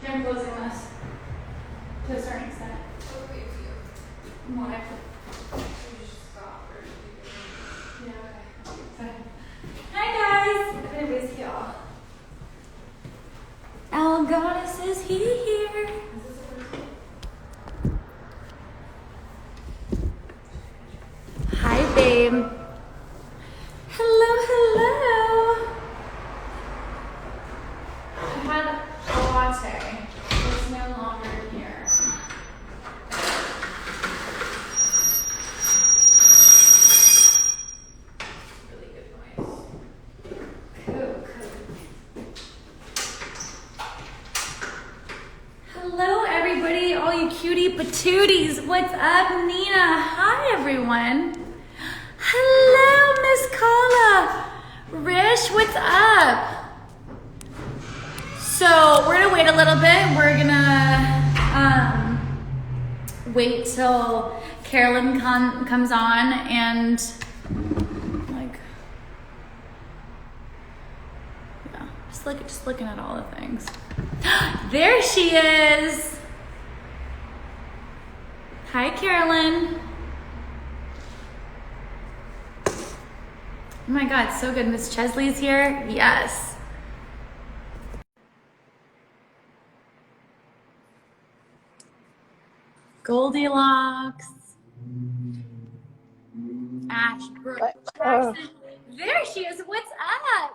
I'm closing this to a certain extent. Okay, you. Why? You just stop or Yeah, okay. Hi guys! I'm gonna miss y'all. Our goddess is here. Hi, babe. Hello, hello. I had a latte. It's no longer here. Really good noise. Cool, cool. Hello, everybody, all you cutie patooties. What's up, Nina? Hi, everyone. Hello, Miss Carla. Rish, what's up? So we're gonna wait a little bit. We're gonna wait till Carolyn comes on and like, yeah, just looking at all the things. There she is. Hi, Carolyn. Oh my God, so good. Miss Chesley's here. Yes. Goldilocks. Ash, Brooke, Jackson. There she is. What's up?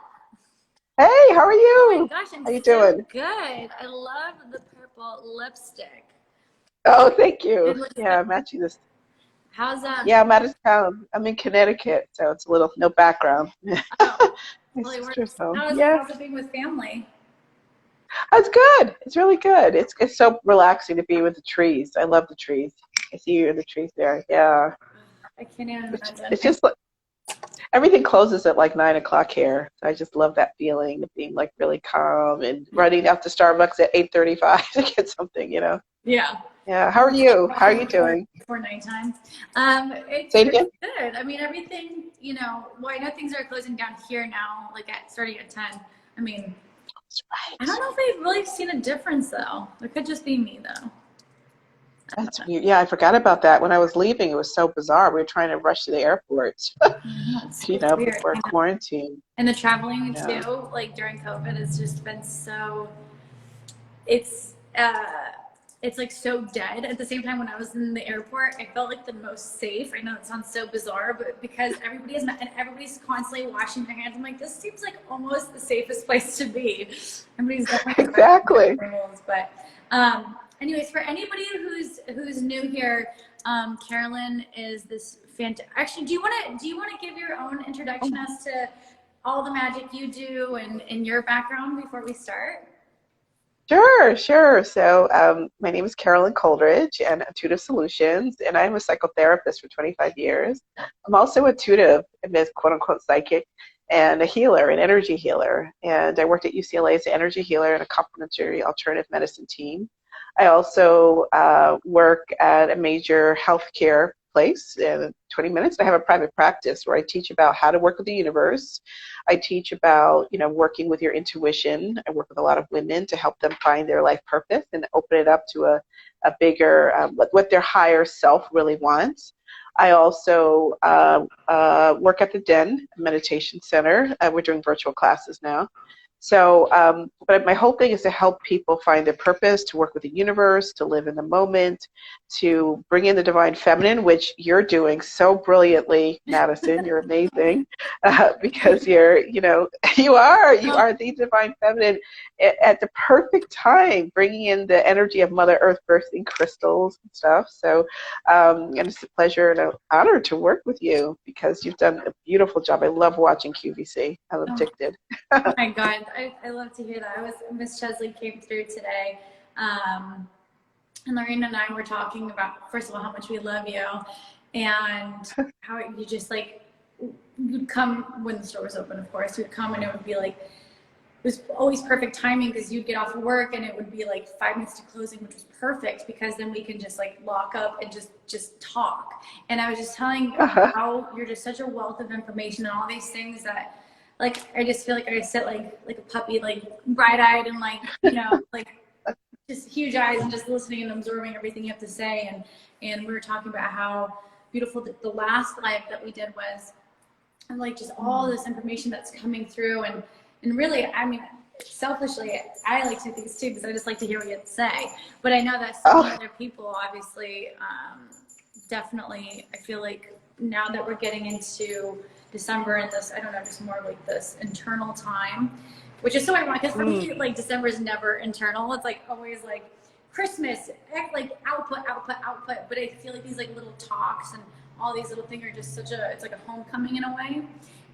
Hey, how are you? Oh my gosh, I'm How you so doing? good. I love the purple lipstick. Oh, thank you. And what's Yeah, up? I'm matching this. How's Yeah, I'm out of town. I'm in Connecticut, so it's a little no background. Oh, My well, it sister's works. home. How's Yeah, it being with family? it's good. It's really good. It's so relaxing to be with the trees. I love the trees. I see you in the trees there. Yeah, I can't even imagine. it's just like everything closes at like 9 o'clock here. So I just love that feeling of being like really calm and running out to Starbucks at 8:35 to get something. Yeah. Yeah. How are you? How are you doing? Before nighttime. It's Say it again. good. I mean, everything, well, I know things are closing down here now, like starting at 10. I mean, That's I don't right. know if we've really seen a difference though. It could just be me though. That's weird. Yeah, I forgot about that. When I was leaving, it was so bizarre. We were trying to rush to the airport, It's weird. before quarantine. And the traveling Yeah. too, like during COVID, has just been so, it's uh it's like so dead. At the same time, when I was in the airport, I felt like the most safe. I know it sounds so bizarre, but because everybody is and everybody's constantly washing their hands, I'm like, this seems like almost the safest place to be. Everybody's definitely Exactly. rules, but anyways, for anybody who's new here, Carolyn is this fantastic. Actually, do you want to give your own introduction as to all the magic you do and your background before we start? Sure, sure. So my name is Carolyn Coleridge, and Intuitive Solutions, and I'm a psychotherapist for 25 years. I'm also intuitive, and a quote-unquote psychic, and a healer, an energy healer. And I worked at UCLA as an energy healer in a complementary alternative medicine team. I also work at a major healthcare place in 20 minutes. I have a private practice where I teach about how to work with the universe. I teach about, working with your intuition. I work with a lot of women to help them find their life purpose and open it up to a bigger, what their higher self really wants. I also work at the Den Meditation Center. We're doing virtual classes now. So, but my whole thing is to help people find their purpose, to work with the universe, to live in the moment, to bring in the divine feminine, which you're doing so brilliantly, Madison. You're amazing because you are the divine feminine at the perfect time, bringing in the energy of Mother Earth bursting crystals and stuff. So, and it's a pleasure and an honor to work with you because you've done a beautiful job. I love watching QVC. I'm addicted. Oh my God, I love to hear that. Miss Chesley came through today, and Lorena and I were talking about, first of all, how much we love you, and how you just you'd come when the store was open, of course. You'd come and it would be like, it was always perfect timing because you'd get off of work and it would be like 5 minutes to closing, which was perfect because then we can just lock up and just talk. And I was just telling how you're just such a wealth of information and all these things that I just feel like I sit like a puppy, bright-eyed and just huge eyes and just listening and absorbing everything you have to say. And we were talking about how beautiful the last live that we did was, and like just all this information that's coming through. And really, I mean, selfishly, I like to do things too because I just like to hear what you have to say. But I know that some other people, obviously, definitely, I feel like now that we're getting into December and this, I don't know, just more like this internal time, which is so ironic because for me, like December is never internal. It's like always like Christmas, like output. But I feel like these like little talks and all these little things are just it's like a homecoming in a way.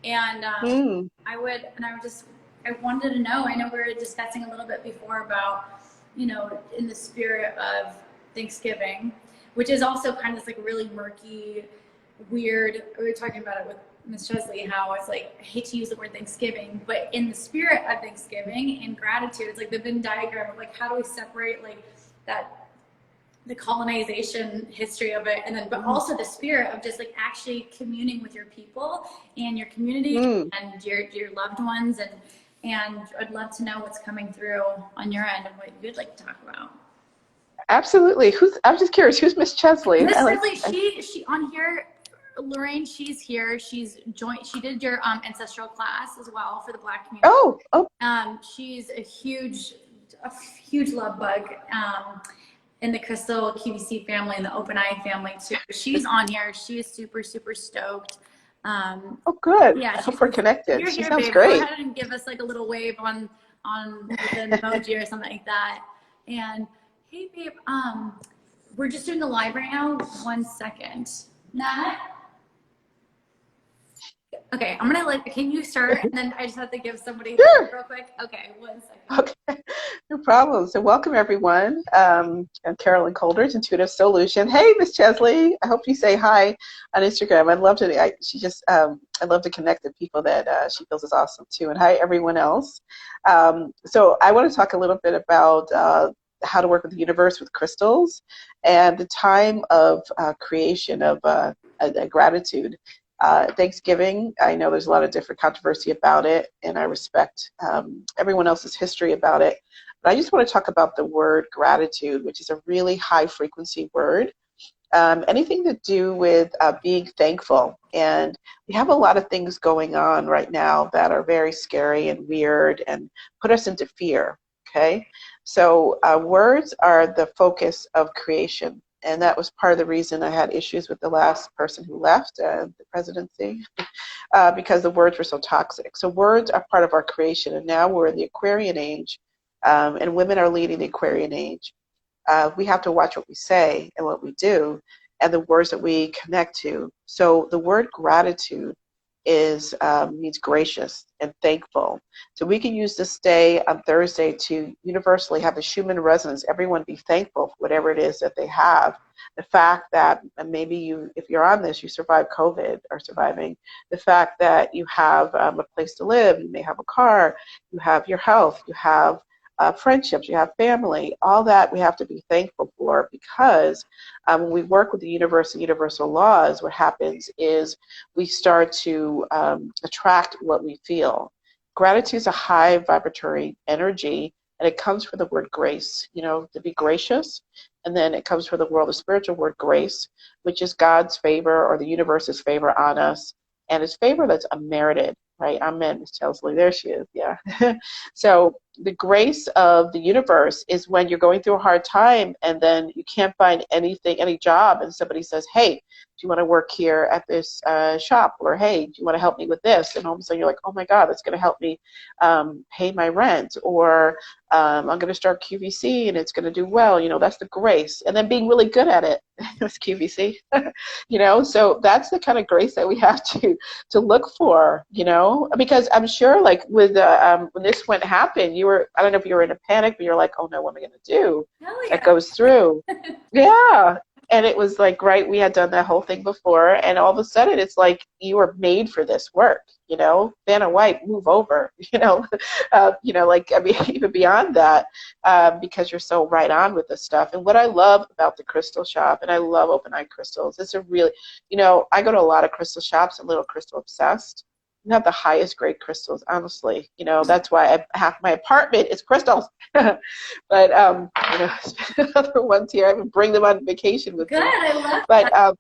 And I wanted to know, I know we were discussing a little bit before about, you know, in the spirit of Thanksgiving, which is also kind of this like really murky, weird, we were talking about it with Miss Chesley, how it's like, I hate to use the word Thanksgiving, but in the spirit of Thanksgiving and gratitude, it's like the Venn diagram of like, how do we separate like that, the colonization history of it, and then, but also the spirit of just like actually communing with your people and your community and your loved ones. And I'd love to know what's coming through on your end and what you'd like to talk about. Absolutely. I'm just curious, who's Miss Chesley? Miss Chesley, she on here, Lorraine, she's here. She did your ancestral class as well for the Black community. Oh. She's a huge love bug in the Crystal QVC family and the OpenEye family too. She's on here. She is super, super stoked. Oh, good. Yeah, I hope we're connected. She sounds great. Go ahead and give us like a little wave on with an emoji or something like that. And hey, babe, we're just doing a live right now. 1 second. Nat? Okay, I'm gonna can you start? And then I just have to give somebody real quick. Okay, 1 second. Okay, no problem. So welcome everyone. I'm Carolyn Coleridge, Intuitive Solution. Hey, Miss Chesley. I hope you say hi on Instagram. I'd love to. I love to connect with people that she feels is awesome too. And hi everyone else. So I want to talk a little bit about how to work with the universe with crystals and the time of creation of gratitude. Thanksgiving, I know there's a lot of different controversy about it, and I respect everyone else's history about it. But I just want to talk about the word gratitude, which is a really high frequency word. Anything to do with being thankful. And we have a lot of things going on right now that are very scary and weird and put us into fear. Okay? So words are the focus of creation. And that was part of the reason I had issues with the last person who left the presidency, because the words were so toxic. So words are part of our creation, and now we're in the Aquarian age, and women are leading the Aquarian age. We have to watch what we say and what we do, and the words that we connect to. So the word gratitude means gracious and thankful. So we can use this day on Thursday to universally have the Schumann resonance. Everyone be thankful for whatever it is that they have. The fact that maybe if you're on this, you survived COVID or surviving. The fact that you have a place to live, you may have a car, you have your health, you have friendships, you have family, all that we have to be thankful for, because when we work with the universe and universal laws, what happens is we start to attract what we feel. Gratitude is a high vibratory energy, and it comes from the word grace, to be gracious. And then it comes from the world of spiritual word grace, which is God's favor or the universe's favor on us. And it's favor that's unmerited, right? Amen, Miss Chesley. There she is, yeah. So the grace of the universe is when you're going through a hard time and then you can't find anything, any job, and somebody says, hey, do you want to work here at this shop? Or, hey, do you want to help me with this? And all of a sudden you're like, oh my God, that's going to help me pay my rent. Or I'm going to start QVC and it's going to do well. That's the grace. And then being really good at it. It's QVC. So that's the kind of grace that we have to look for, because I'm sure like with when this went happen, I don't know if you were in a panic, but you're like, oh no, what am I going to do? Hell yeah. That goes through. Yeah. And it was like, right, we had done that whole thing before, and all of a sudden it's like you were made for this work, Vanna White, move over, even beyond that, because you're so right on with this stuff. And what I love about the crystal shop, and I love OpenEyeCrystals, it's a really, I go to a lot of crystal shops, I'm a little crystal obsessed, You have the highest grade crystals, honestly. You know, that's why half my apartment is crystals. But, you know, other ones here, I even bring them on vacation with Good, me. I love But, that.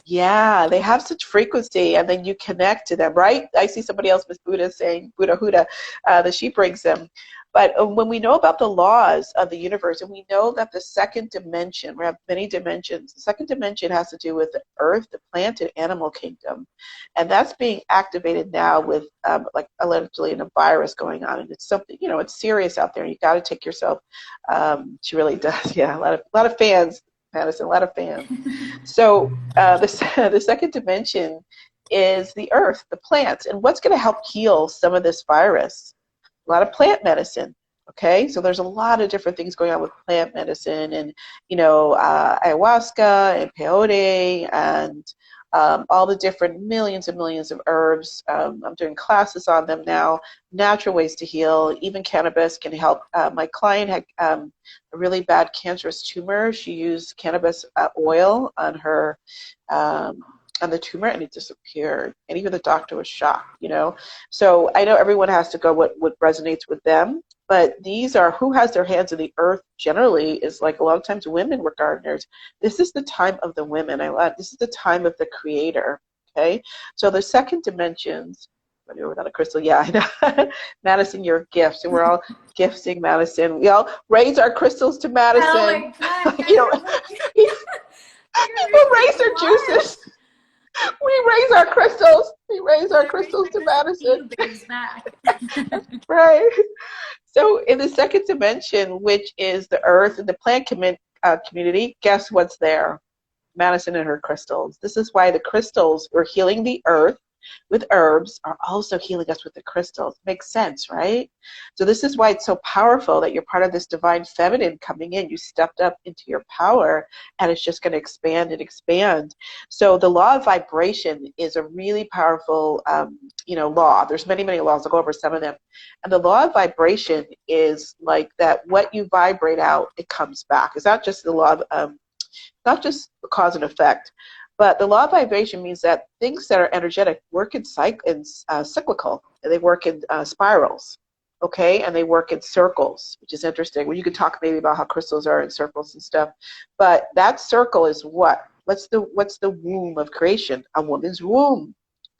yeah, they have such frequency, and then you connect to them, right? I see somebody else, Miss Buddha, saying, Buddha Huda, that she brings them. But when we know about the laws of the universe, and we know that the second dimension, we have many dimensions, the second dimension has to do with the earth, the plant, and animal kingdom. And that's being activated now with, like, allegedly a virus going on. And it's something, you know, it's serious out there. You got to take yourself, she really does, yeah, a lot of fans, Madison, a lot of fans. So the second dimension is the earth, the plants, and what's going to help heal some of this virus? A lot of plant medicine. Okay, so there's a lot of different things going on with plant medicine, and you know, ayahuasca and peyote, and all the different millions and millions of herbs. I'm doing classes on them now. Natural ways to heal. Even cannabis can help. My client had a really bad cancerous tumor. She used cannabis oil on her on the tumor, and it disappeared. And even the doctor was shocked. You know, so I know everyone has to go what resonates with them. But these are who has their hands in the earth generally is like a lot of times women were gardeners. This is the time of the women. This is the time of the creator. Okay, so the second dimensions. Without a crystal, yeah, I know. Madison, you're a gift, and we're all gifting Madison. We all raise our crystals to Madison. Oh my God, You know, people raise their juices. We raise our crystals. We raise our crystals to Madison. Right. So in the second dimension, which is the earth and the plant community, guess what's there? Madison and her crystals. This is why the crystals were healing the earth with herbs are also healing us with the crystals. Makes sense, right? So this is why it's so powerful that you're part of this divine feminine coming in. You stepped up into your power, and it's just going to expand and expand. So the law of vibration is a really powerful, you know, law. There's many, many laws. I'll go over some of them. And the law of vibration is like that what you vibrate out, it comes back. It's not just the law of, not just cause and effect, but the law of vibration means that things that are energetic work in cyclical, and they work in spirals, okay, and they work in circles, which is interesting. Well, you could talk maybe about how crystals are in circles and stuff, but that circle is what? What's the womb of creation? A woman's womb,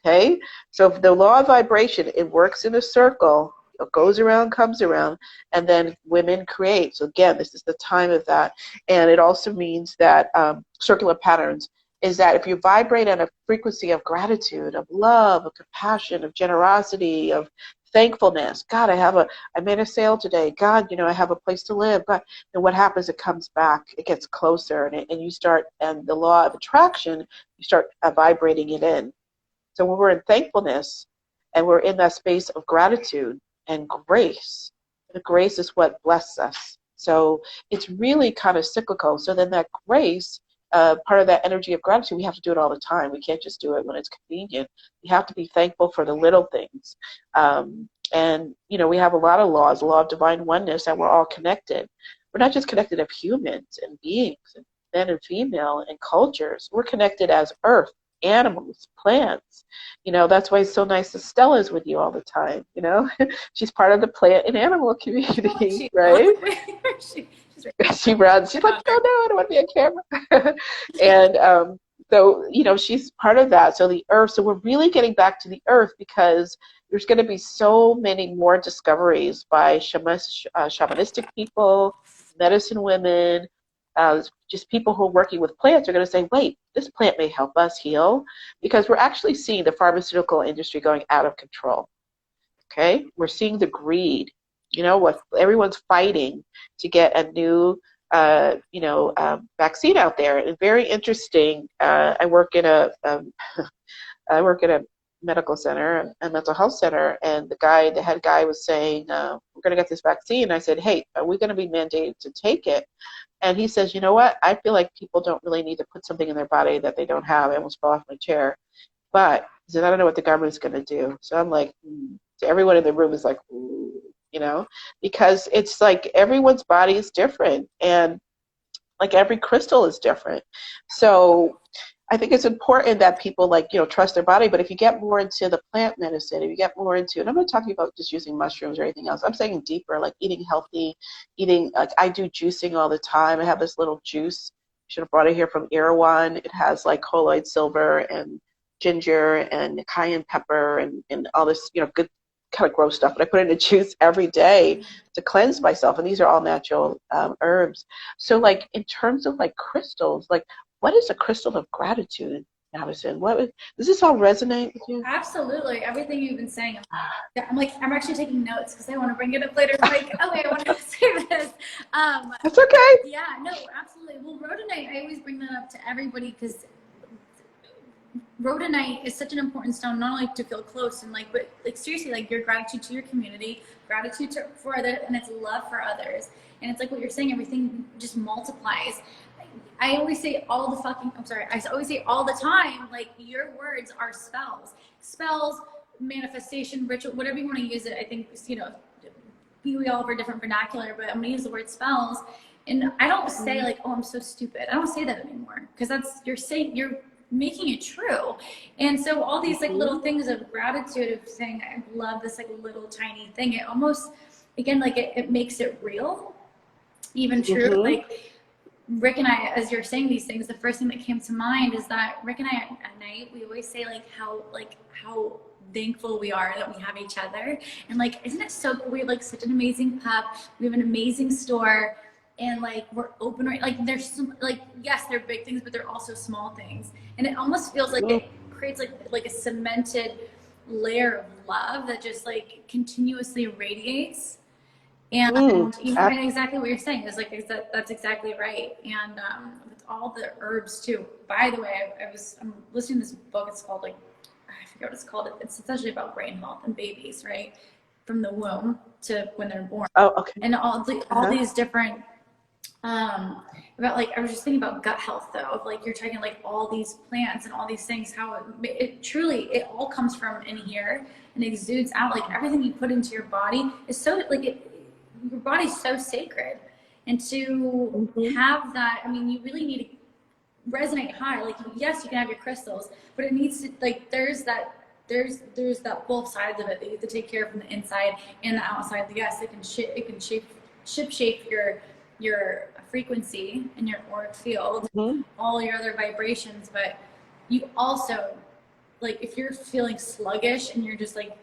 okay? So if the law of vibration, it works in a circle. It goes around, comes around, and then women create. So again, this is the time of that, and it also means that circular patterns is that if you vibrate on a frequency of gratitude, of love, of compassion, of generosity, of thankfulness. God, I made a sale today. God, you know, I have a place to live. God, and what happens? It comes back. It gets closer, and you start. And the law of attraction, you start vibrating it in. So when we're in thankfulness, and we're in that space of gratitude and grace, the grace is what blesses us. So it's really kind of cyclical. So then that grace. Part of that energy of gratitude, we have to do it all the time. We can't just do it when it's convenient. We have to be thankful for the little things. And, you know, we have a lot of laws, the law of divine oneness, and we're all connected. We're not just connected as humans and beings, and men and female, and cultures. We're connected as earth, animals, plants. You know, that's why it's so nice that Stella's with you all the time, you know. She's part of the plant and animal community, right? She runs. She's like, oh no, I don't want to be on camera. And so, you know, she's part of that. So the earth, so we're really getting back to the earth because there's going to be so many more discoveries by shamanistic people, medicine women, just people who are working with plants are going to say, wait, this plant may help us heal, because we're actually seeing the pharmaceutical industry going out of control. Okay? We're seeing the greed. You know what? Everyone's fighting to get a new, vaccine out there. And very interesting. I work in a medical center, a mental health center, and the head guy was saying, "We're going to get this vaccine." And I said, "Hey, are we going to be mandated to take it?" And he says, "You know what? I feel like people don't really need to put something in their body that they don't have." I almost fell off my chair. But he said, "I don't know what the government's going to do." So I'm like, So everyone in the room is like, ooh. You know, because it's like everyone's body is different, and like every crystal is different. So I think it's important that people like, you know, trust their body. But if you get more into the plant medicine, if you get more into, and I'm not talking about just using mushrooms or anything else, I'm saying deeper, like eating healthy, eating, like I do juicing all the time. I have this little juice. Should have brought it here from Erewhon. It has like colloid silver and ginger and cayenne pepper and all this, you know, good kind of gross stuff. But I put it in a juice every day to cleanse myself. And these are all natural herbs. So like in terms of like crystals, like what is a crystal of gratitude, Madison? Does this all resonate with you? Absolutely. Everything you've been saying. I'm actually taking notes because I want to bring it up later. I'm like, oh wait, I want to say this. That's okay. Yeah, no, absolutely. Well, rhodonite, I always bring that up to everybody because rhodonite is such an important stone, not only to feel close and like, but like seriously, like your gratitude to your community, gratitude for others, and it's love for others. And it's like what you're saying, everything just multiplies. I always say I always say all the time, like your words are spells. Spells, manifestation, ritual, whatever you want to use it. I think, you know, we all have our different vernacular, but I'm going to use the word spells. And I don't say like, oh, I'm so stupid. I don't say that anymore because you're making it true. And so all these like little things of gratitude of saying, I love this like little tiny thing. It almost, again, like it makes it real, even true. Like, Rick and I, as you're saying these things, the first thing that came to mind is that Rick and I at night, we always say how thankful we are that we have each other. And like, isn't it so cool? We have like such an amazing pup. We have an amazing store and like, we're open, right? Like there's some, like, yes, they're big things, but they're also small things. And it almost feels like it creates like a cemented layer of love that just like continuously radiates. And you know, and exactly what you're saying is like that's exactly right. And with all the herbs too. By the way, I'm listening to this book. It's called like, I forget what it's called. It's essentially about brain health and babies, right, from the womb to when they're born. Oh, okay. And all these different about like, I was just thinking about gut health though, of like you're taking like all these plants and all these things, how it truly, it all comes from in here and exudes out. Like everything you put into your body is so like your body's so sacred, and to have that, I mean, you really need to resonate high. Like, yes, you can have your crystals, but it needs to, like, there's that both sides of it that you have to take care of from the inside and the outside. Yes, it can shape your frequency and your auric field, all your other vibrations, but you also, like, if you're feeling sluggish and you're just like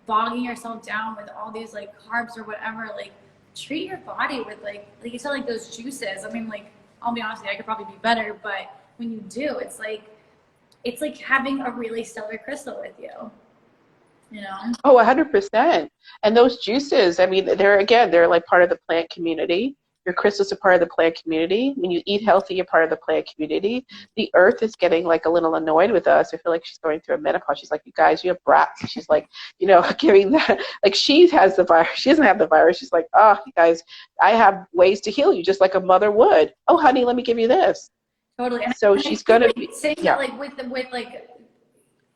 bogging yourself down with all these like carbs or whatever, like treat your body with like you said, like those juices. I mean, like, I'll be honest with you, I could probably be better, but when you do, it's like having a really stellar crystal with you, you know? Oh, 100%. And those juices, I mean, they're like part of the plant community. Your crystals are part of the plant community. When you eat healthy, you're part of the plant community. The earth is getting like a little annoyed with us. I feel like she's going through a menopause. She's like, you guys, you have brats. She's like, you know, giving that, like she has the virus. She doesn't have the virus. She's like, oh, you guys, I have ways to heal you just like a mother would. Oh, honey, let me give you this. Totally. And so she's going to be saying that like with like,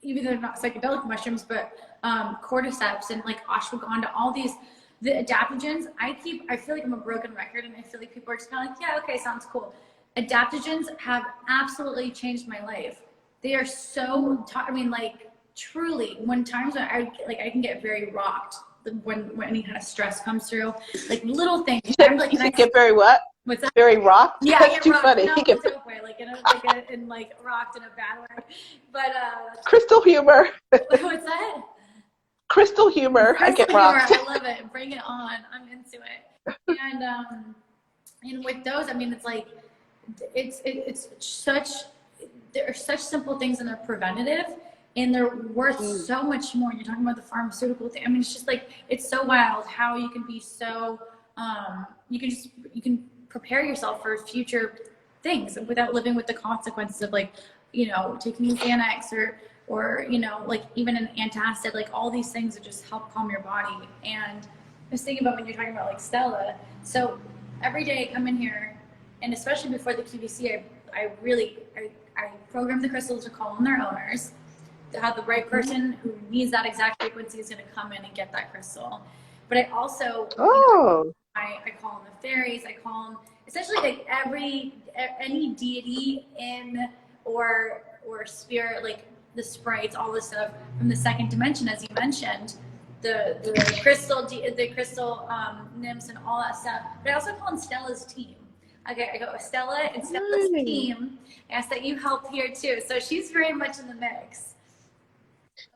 even though they're not psychedelic mushrooms, but cordyceps and like ashwagandha, all these, the adaptogens, I feel like I'm a broken record, and I feel like people are just kind of like, yeah, okay, sounds cool. Adaptogens have absolutely changed my life. They are so, I mean, like, truly, when times when I can get very rocked when any kind of stress comes through, like little things. I'm like, you get very what? What's that? Very rocked? Yeah, that's too rocked. funny. No, Get dope way, like in like rocked in a bad way. But crystal humor. What's that? Crystal humor. I get rocked. I love it. Bring it on. I'm into it. And with those, I mean, it's like it's such, there are such simple things, and they're preventative, and they're worth so much more. You're talking about the pharmaceutical thing. I mean, it's just like, it's so wild how you can be so you can prepare yourself for future things without living with the consequences of, like, you know, taking Xanax or you know, like even an antacid, like all these things that just help calm your body. And I was thinking about when you're talking about like Stella. So every day I come in here, and especially before the QVC, I program the crystals to call on their owners, to have the right person who needs that exact frequency is going to come in and get that crystal. But I also, I call them the fairies. I call them essentially like any deity in or or spirit, like the sprites, all this stuff from the second dimension, as you mentioned, the crystal nymphs and all that stuff. But I also call them Stella's team. Okay, I go Stella and Stella's team. I ask that you help here too. So she's very much in the mix.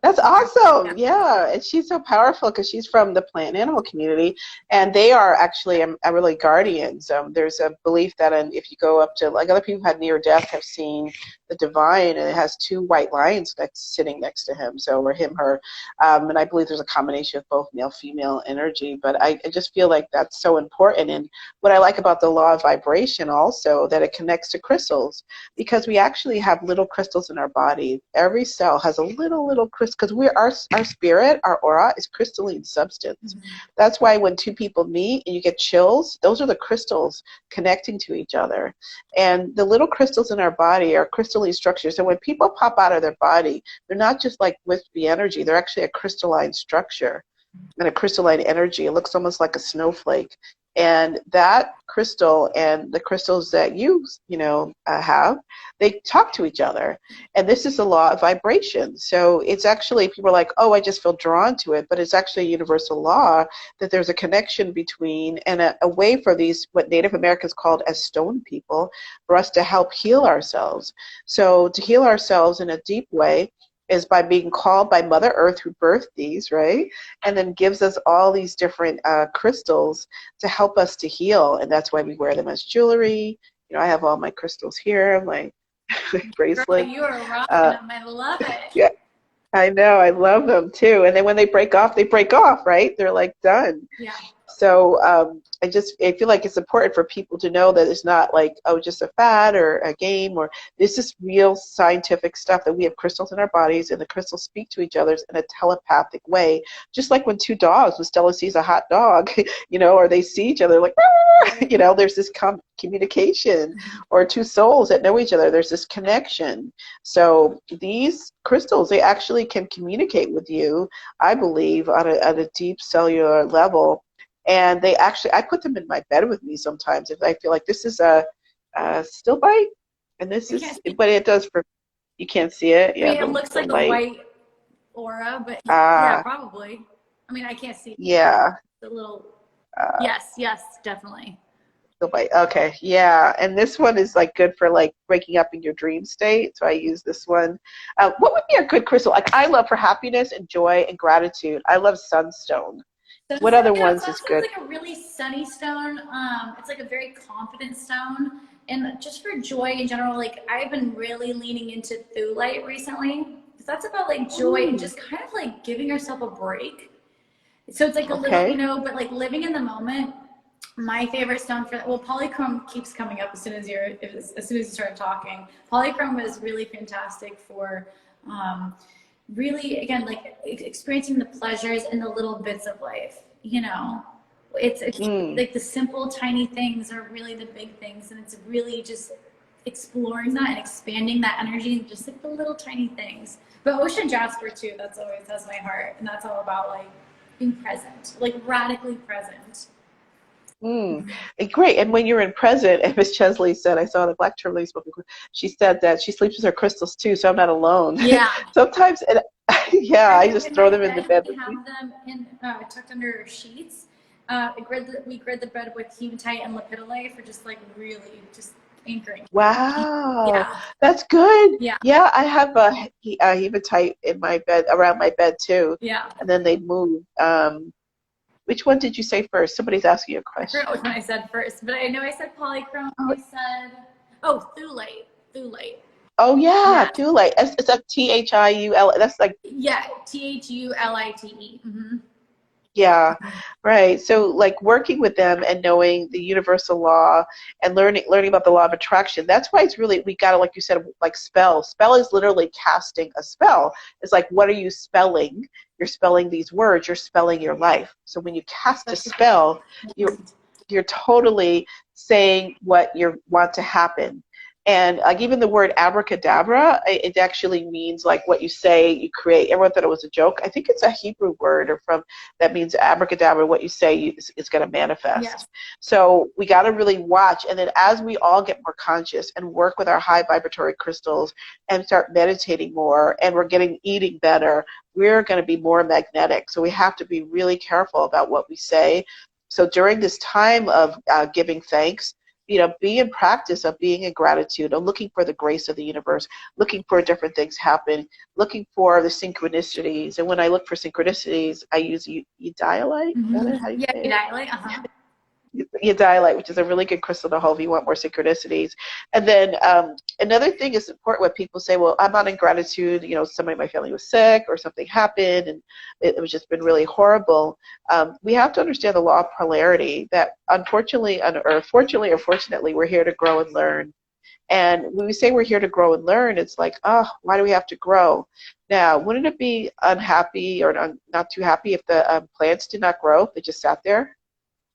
That's awesome. Yeah. And she's so powerful because she's from the plant and animal community, and they are actually really guardians. There's a belief that if you go up to, like, other people who had near death have seen the divine, and it has two white lions sitting next to him. So, or him, her. And I believe there's a combination of both male, female energy. But I just feel like that's so important. And what I like about the law of vibration also, that it connects to crystals, because we actually have little crystals in our body. Every cell has a little crystal, because our spirit, our aura is crystalline substance. Mm-hmm. That's why when two people meet and you get chills, those are the crystals connecting to each other. And the little crystals in our body are crystalline structures. So when people pop out of their body, they're not just like wispy energy. They're actually a crystalline structure and a crystalline energy. It looks almost like a snowflake. And that crystal and the crystals that you have, they talk to each other. And this is the law of vibration. So it's actually, people are like, oh, I just feel drawn to it. But it's actually a universal law that there's a connection between, and a way for these, what Native Americans called as stone people, for us to help heal ourselves. So to heal ourselves in a deep way is by being called by Mother Earth, who birthed these, right? And then gives us all these different crystals to help us to heal. And that's why we wear them as jewelry. You know, I have all my crystals here, my bracelet. Girl, you are rocking them. I love it. Yeah, I know. I love them too. And then when they break off, right? They're like done. Yeah. So I feel like it's important for people to know that it's not like, oh, just a fad or a game, or this is real scientific stuff, that we have crystals in our bodies, and the crystals speak to each other in a telepathic way. Just like when two dogs, when Stella sees a hot dog, or they see each other like, there's this communication, or two souls that know each other, there's this connection. So these crystals, they actually can communicate with you, I believe, at a deep cellular level. And they actually, I put them in my bed with me sometimes if I feel like this is a still bite, and this is, but it does, you can't see it. Yeah, I mean, it looks like a white aura, but yeah, probably. I mean, I can't see. Yeah. The little, yes, definitely. Still bite. Okay, yeah, and this one is like good for like breaking up in your dream state. So I use this one. What would be a good crystal? Like, I love for happiness and joy and gratitude. I love sunstone. What other ones is good? It's like a really sunny stone. It's like a very confident stone. And just for joy in general, like, I've been really leaning into thulite recently. Because that's about like joy and just kind of like giving yourself a break. So it's like a little, but like living in the moment. My favorite stone for that, well, polychrome keeps coming up as soon as you start talking. Polychrome is really fantastic for really, again, like experiencing the pleasures and the little bits of life. It's like the simple tiny things are really the big things, and it's really just exploring that and expanding that energy, just like the little tiny things. But ocean jasper too, that's always has my heart, and that's all about like being present, like radically present. Great. And when you're in present, and Miss Chesley said, I saw the Black Tourmaline spoke, she said that she sleeps with her crystals too, so I'm not alone. Yeah. Sometimes, I just throw them in the bed. We have them in tucked under sheets. We grid the bed with hematite and lepidolite for just like really just anchoring. Wow. Yeah. That's good. Yeah. Yeah, I have a hematite in my bed, around my bed too. Yeah. And then they move. Which one did you say first? Somebody's asking you a question. I forgot which one I said first, but I know I said polychrome. I said, thulite. Oh yeah, thulite. It's a THIUL. That's like, yeah, THULITE. Mm-hmm. Yeah, right. So like working with them and knowing the universal law and learning about the law of attraction. That's why it's really, we gotta, like you said, like spell. Spell is literally casting a spell. It's like, what are you spelling? You're spelling these words. You're spelling your life. So when you cast a spell, you're totally saying what you want to happen. And like even the word abracadabra, it actually means like what you say, you create. Everyone thought it was a joke. I think it's a Hebrew word or from that means abracadabra, what you say is going to manifest. Yes. So we got to really watch. And then as we all get more conscious and work with our high vibratory crystals and start meditating more and we're eating better, we're going to be more magnetic. So we have to be really careful about what we say. So during this time of giving thanks, be in practice of being in gratitude, of looking for the grace of the universe, looking for different things happen, looking for the synchronicities. And when I look for synchronicities, I use eudialyte. Is that it? How do you Yeah, say it? eudialyte. Uh-huh. Eudialyte, which is a really good crystal to hold if you want more synchronicities. And then another thing is important when people say, well, I'm not in gratitude, somebody in my family was sick or something happened and it was just been really horrible. We have to understand the law of polarity that unfortunately, or fortunately or fortunately, we're here to grow and learn. And when we say we're here to grow and learn, it's like, oh, why do we have to grow? Now, wouldn't it be unhappy or not too happy if the plants did not grow? They just sat there?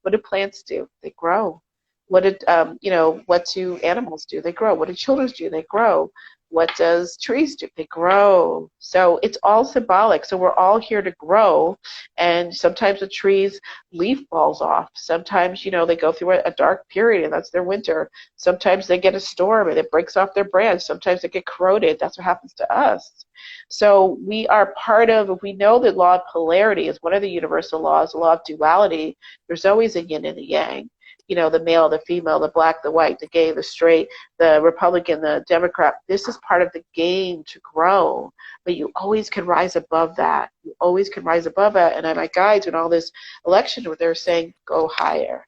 What do plants do? They grow. What do animals do? They grow. What do children do? They grow. What does trees do? They grow. So it's all symbolic. So we're all here to grow. And sometimes a tree's leaf falls off. Sometimes, they go through a dark period and that's their winter. Sometimes they get a storm and it breaks off their branch. Sometimes they get corroded. That's what happens to us. So we are if we know the law of polarity is one of the universal laws, the law of duality, there's always a yin and a yang. The male, the female, the black, the white, the gay, the straight, the Republican, the Democrat. This is part of the game to grow. But you always can rise above that. You always can rise above that. And my guides in all this election, they're saying, go higher.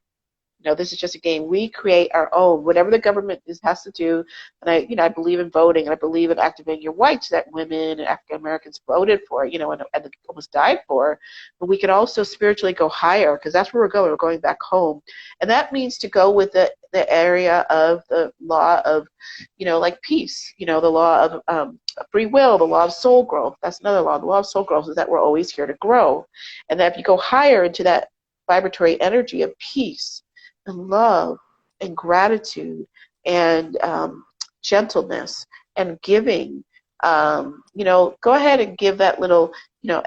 This is just a game. We create our own. Whatever the government has to do, and I believe in voting, and I believe in activating your rights that women and African Americans voted for, and almost died for. But we can also spiritually go higher because that's where we're going. We're going back home, and that means to go with the area of the law of, like peace. The law of free will, the law of soul growth. That's another law. The law of soul growth is that we're always here to grow, and that if you go higher into that vibratory energy of peace and love and gratitude and gentleness and giving, go ahead and give that little,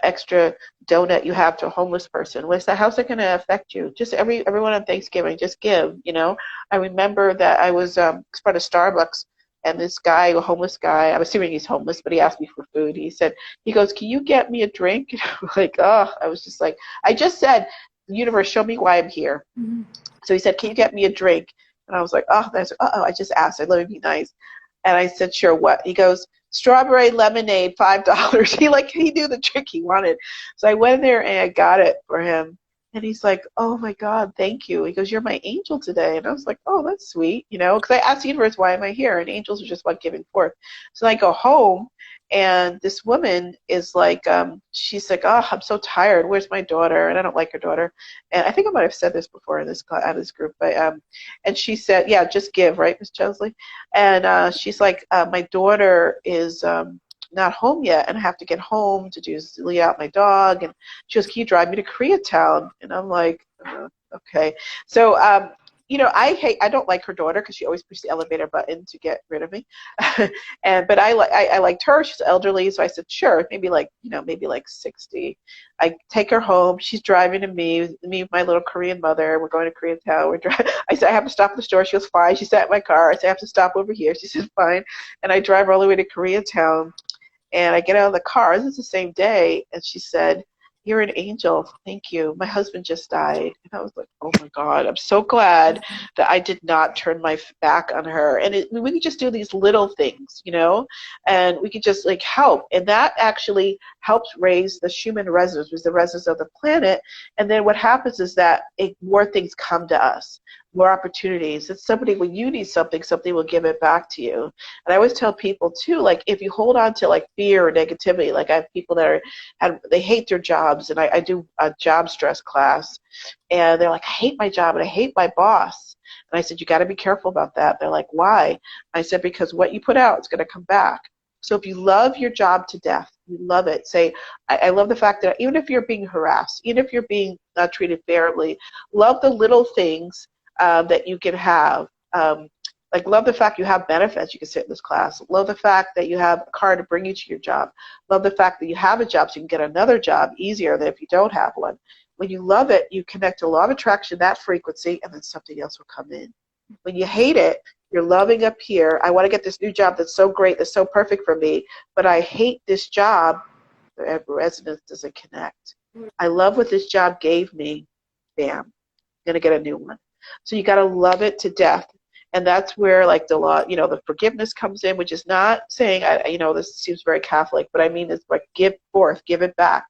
extra donut you have to a homeless person. How's that going to affect you? Just everyone on Thanksgiving, just give, I remember that I was in front of Starbucks and this guy, a homeless guy, I'm assuming he's homeless, but he asked me for food. He goes, can you get me a drink? And I was like, oh, I was just like, I just said, universe, show me why I'm here. Mm-hmm. So he said, can you get me a drink? And I was like, I just asked. Let me be nice. And I said, sure, what? He goes, strawberry lemonade, $5. He knew the drink he wanted. So I went there and I got it for him. And he's like, oh, my God, thank you. He goes, you're my angel today. And I was like, oh, that's sweet, because I asked the universe, why am I here? And angels are just about giving forth. So I go home, and this woman is like, she's like, oh, I'm so tired. Where's my daughter? And I don't like her daughter. And I think I might have said this before in this group. But and she said, yeah, just give, right, Miss Chesley? And she's like, my daughter is not home yet, and I have to get home to lay out my dog. And she goes, can you drive me to Koreatown? And I'm like, okay. So, I don't like her daughter because she always pushed the elevator button to get rid of me. But I liked her. She's elderly, so I said, sure, maybe like 60. I take her home. She's driving to me with my little Korean mother. We're going to Koreatown. I said, I have to stop at the store. She goes, fine. She sat in my car. I said, I have to stop over here. She said, fine. And I drive all the way to Koreatown. And I get out of the car. This is the same day. And she said, you're an angel. Thank you. My husband just died. And I was like, oh, my God. I'm so glad that I did not turn my back on her. And we could just do these little things, and we could just help. And that actually helps raise the Schumann resonance, which is the resonance of the planet. And then what happens is that more things come to us, more opportunities. It's when you need something, something will give it back to you. And I always tell people too, if you hold on to fear or negativity, I have people that they hate their jobs, and I do a job stress class, and they're like, I hate my job and I hate my boss. And I said, you got to be careful about that. They're like, why? I said, because what you put out is going to come back. So if you love your job to death, you love it. Say, I love the fact that even if you're being harassed, even if you're being not treated fairly, love the little things that you can have. Like, love the fact you have benefits. You can sit in this class. Love the fact that you have a car to bring you to your job. Love the fact that you have a job so you can get another job easier than if you don't have one. When you love it, you connect a law of attraction, that frequency, and then something else will come in. When you hate it, you're loving up here. I want to get this new job that's so great, that's so perfect for me, but I hate this job. The resonance doesn't connect. I love what this job gave me. Bam, I'm going to get a new one. So you got to love it to death. And that's where, like, the law, you know, the forgiveness comes in, which is not saying, you know, this seems very Catholic, but I mean, it's like give forth, give it back.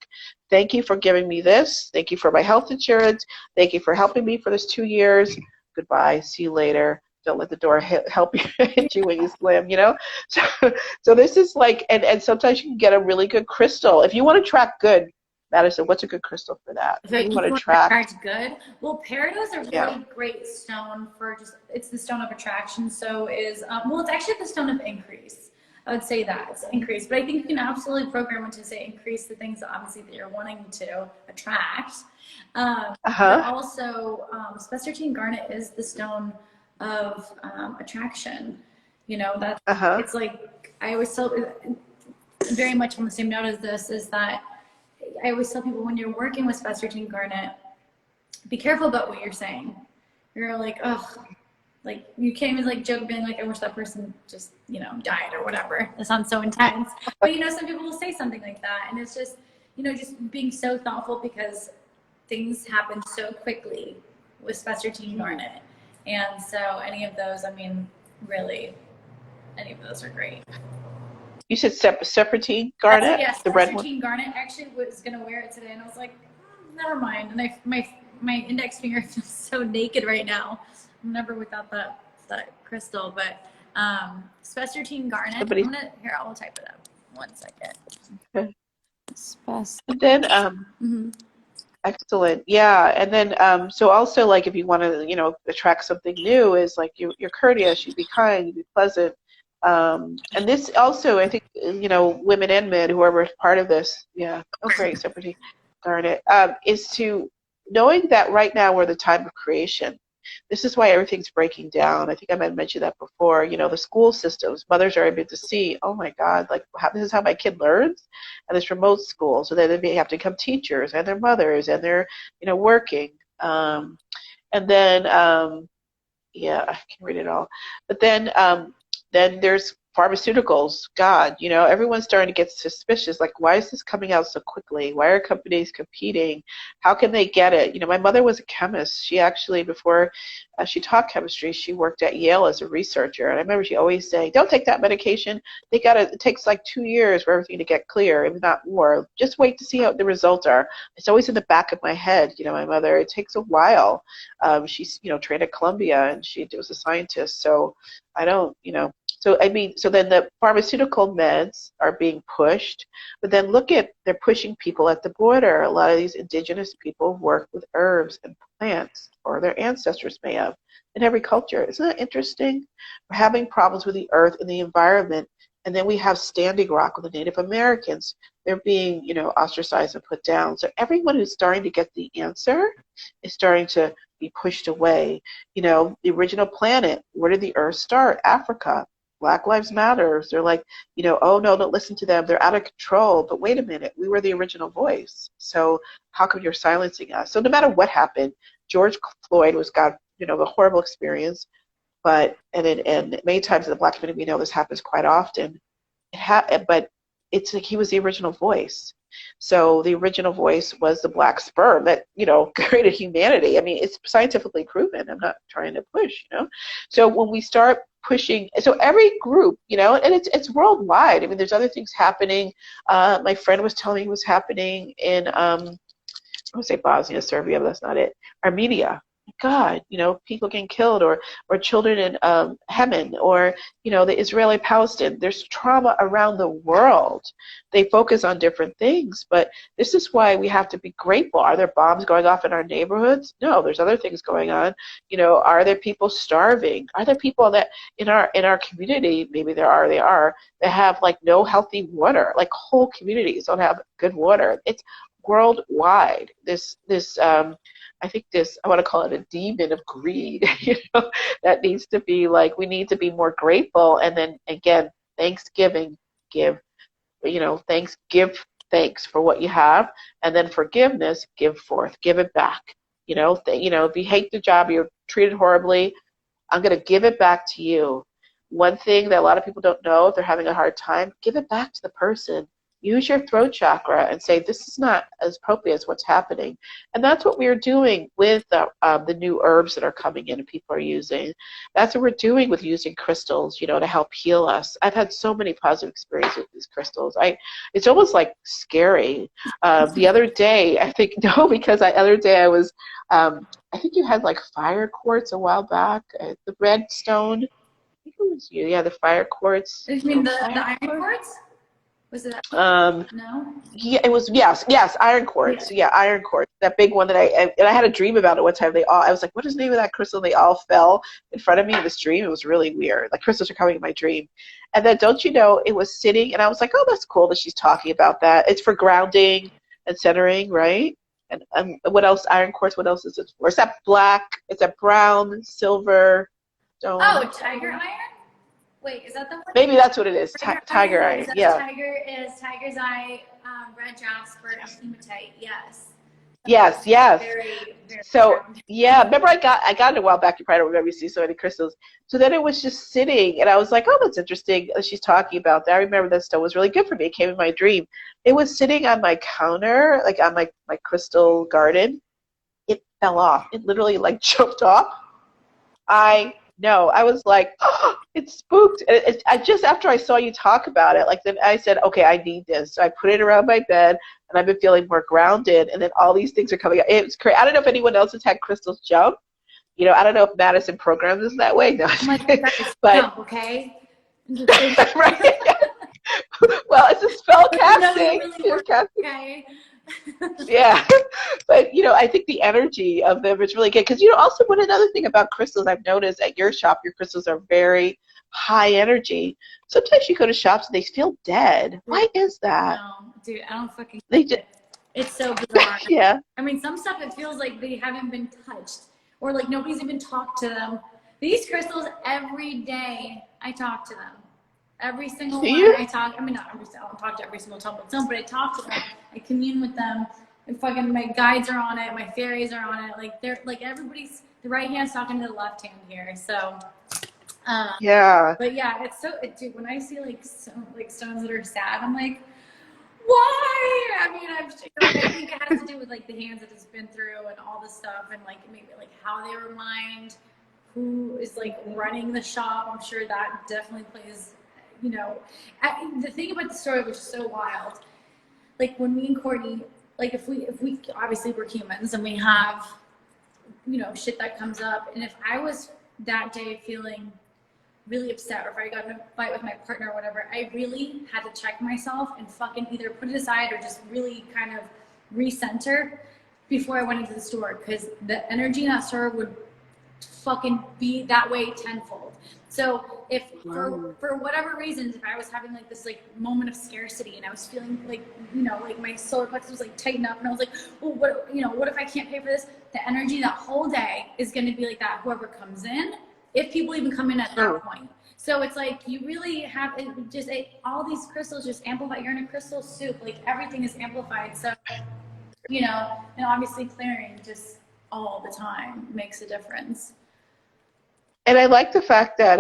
Thank you for giving me this. Thank you for my health insurance. Thank you for helping me for this 2 years. Goodbye. See you later. Don't let the door help you hit you when you slam, you know? So this is like, and sometimes you can get a really good crystal. If you want to track good, Madison, what's a good crystal for that? So you want to attract good. Well, peridot's a really great stone for it's the stone of attraction. So is, well, it's actually the stone of increase. I would say that it's increase, but I think you can absolutely program it to say increase the things obviously that you're wanting to attract. But also, spessartine garnet is the stone of attraction. You know, that's it's like, I always tell, very much on the same note as this, is that I always tell people, when you're working with spessartine garnet, be careful about what you're saying. You're like, oh, like, you can't even like joke being like, I wish that person just, you know, died or whatever. That sounds so intense. But, you know, some people will say something like that. And it's just, you know, just being so thoughtful, because things happen so quickly with spessartine garnet. And so any of those, I mean, really, any of those are great. You said serpentine garnet? Yes, the red one? serpentine garnet. I actually was going to wear it today, and I was like, never mind. And my index finger feels so naked right now. I'm never without that crystal. But spessartine garnet. I'll type it up. 1 second. Okay. And then, excellent. Yeah. And then, so also, like, if you want to, you know, attract something new, is like you're courteous, you be kind, you be pleasant. And this also, I think, you know, women and men, whoever is part of this, great, serpentine garnet, is to knowing that right now we're the time of creation. This is why everything's breaking down. I think I might have mentioned that before. You know, the school systems, mothers are able to see, oh my God, like, this is how my kid learns, and this remote school. So then they have to become teachers, and their mothers, and they're, you know, working. And then, I can read it all. But then there's pharmaceuticals. God, you know, everyone's starting to get suspicious. Like, why is this coming out so quickly? Why are companies competing? How can they get it? You know, my mother was a chemist. She actually, before she taught chemistry, she worked at Yale as a researcher. And I remember she always saying, don't take that medication. It takes like 2 years for everything to get clear, if not more. Just wait to see how the results are. It's always in the back of my head. You know, my mother, it takes a while. She's, you know, trained at Columbia, and she was a scientist. So I don't, you know. So, I mean, so then the pharmaceutical meds are being pushed, but then they're pushing people at the border. A lot of these indigenous people work with herbs and plants, or their ancestors may have, in every culture. Isn't that interesting? We're having problems with the earth and the environment, and then we have Standing Rock with the Native Americans. They're being, you know, ostracized and put down. So everyone who's starting to get the answer is starting to be pushed away. You know, the original planet, where did the earth start? Africa. Black Lives Matter. They're like, you know, oh no, don't listen to them. They're out of control. But wait a minute, we were the original voice. So how come you're silencing us? So no matter what happened, George Floyd got, you know, a horrible experience. But and many times in the Black community, we know this happens quite often. But it's like he was the original voice. So the original voice was the black sperm that, you know, created humanity. I mean, it's scientifically proven. I'm not trying to push, you know. So when we start pushing, so every group, you know, and it's worldwide. I mean, there's other things happening. My friend was telling me what's happening in, I would say Bosnia, Serbia, but that's not it. Armenia. God, you know, people getting killed, or children in Yemen, or, you know, the Israeli-Palestine. There's trauma around the world. They focus on different things, but this is why we have to be grateful. Are there bombs going off in our neighborhoods? No, there's other things going on. You know, are there people starving? Are there people that in our community, maybe they are, that have like no healthy water, like whole communities don't have good water? worldwide. I think I want to call it a demon of greed, that needs to be like, we need to be more grateful. And then again, Thanksgiving, give, thanks for what you have. And then forgiveness, give forth, give it back. If you hate the job, you're treated horribly, I'm going to give it back to you. One thing that a lot of people don't know, if they're having a hard time, give it back to the person. Use your throat chakra and say, this is not as appropriate as what's happening. And that's what we're doing with the new herbs that are coming in and people are using. That's what we're doing with using crystals, to help heal us. I've had so many positive experiences with these crystals. It's almost like scary. The other day, I think, no, because the other day I was, I think you had like fire quartz a while back, the red stone. I think it was you, yeah, the fire quartz. You mean the iron quartz? Was it that? No? Yeah, it was, yes, iron quartz. Yeah, iron quartz. That big one that I had a dream about it one time. I was like, what is the name of that crystal? They all fell in front of me in this dream. It was really weird. Like, crystals are coming in my dream. And then, don't you know, it was sitting, and I was like, oh, that's cool that she's talking about that. It's for grounding and centering, right? And what else? Iron quartz, what else is it for? Is that black? Is that brown, silver, stone? Oh, tiger iron? Wait, is that the one? Maybe that's what it is. Tiger iron. Yeah. Tiger's eye, red jasper, and hematite. Yes. Yes. Very, very so grounded. yeah, remember I got it a while back. You probably don't remember, you see so many crystals. So then it was just sitting, and I was like, oh, that's interesting. She's talking about that. I remember that stone was really good for me. It came in my dream. It was sitting on my counter, like on my crystal garden. It fell off. It literally like jumped off. No, I was like, oh, it's spooked. I just after I saw you talk about it, like then I said, okay, I need this. So I put it around my bed, and I've been feeling more grounded. And then all these things are coming out. It's crazy. I don't know if anyone else has had crystals jump. I don't know if Madison programs us that way. No, Oh my God, but jump, okay? right. Well, it's a spell casting. No, really okay. Yeah, but I think the energy of them is really good because also another thing about crystals I've noticed at your shop, your crystals are very high energy. Sometimes you go to shops and they feel dead. Why is that? No, dude, I don't fucking. It's so bizarre. Yeah. I mean, some stuff it feels like they haven't been touched or like nobody's even talked to them. These crystals, every day I talk to them. Every single one I talk, I mean, not every, I don't talk to every single time, but I talk to them, I commune with them, and fucking my guides are on it, my fairies are on it, like they're, like everybody's, the right hand's talking to the left hand here, so, yeah. But yeah, it's so, dude, when I see like stones that are sad, I'm like, why? I mean, I think it has to do with like the hands that it's been through and all this stuff, and like maybe like how they remind who is like running the shop. I'm sure that definitely plays. The thing about the story was so wild. Like when me and Courtney, like if we obviously we're humans and we have, shit that comes up. And if I was that day feeling really upset or if I got in a fight with my partner or whatever, I really had to check myself and fucking either put it aside or just really kind of recenter before I went into the store because the energy in that store would fucking be that way tenfold. So if for whatever reasons, if I was having like this like moment of scarcity and I was feeling like, like my solar plexus was like tightened up and I was like, well, what if I can't pay for this? The energy that whole day is going to be like that, whoever comes in, if people even come in at that point. So it's like, you really have all these crystals just amplify. You're in a crystal soup, like everything is amplified. So, and obviously clearing just all the time makes a difference. And I like the fact that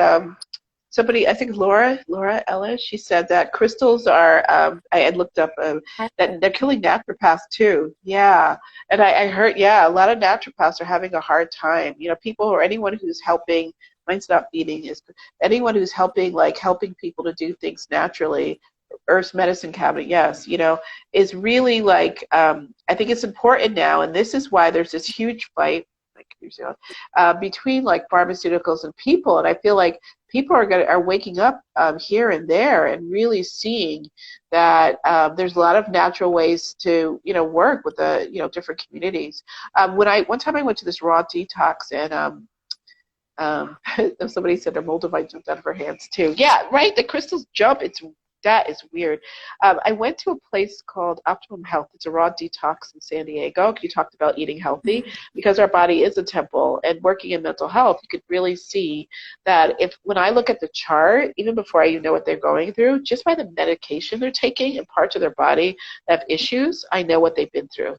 somebody, I think Laura Ellis, she said that crystals are, I had looked up, that they're killing naturopaths too. Yeah. And I heard, a lot of naturopaths are having a hard time. People or anyone who's helping, mine's not beating, anyone who's helping people to do things naturally, Earth's medicine cabinet, yes, is really like, I think it's important now. And this is why there's this huge fight between like pharmaceuticals and people, and I feel like people are waking up here and there and really seeing that there's a lot of natural ways to work with the different communities. One time I went to this raw detox and somebody said their moldavite jumped out of her hands too. Yeah, right. The crystals jump. It's that is weird. I went to a place called Optimum Health. It's a raw detox in San Diego. You talked about eating healthy, because our body is a temple. And working in mental health, you could really see that when I look at the chart, even before I even know what they're going through, just by the medication they're taking and parts of their body that have issues, I know what they've been through.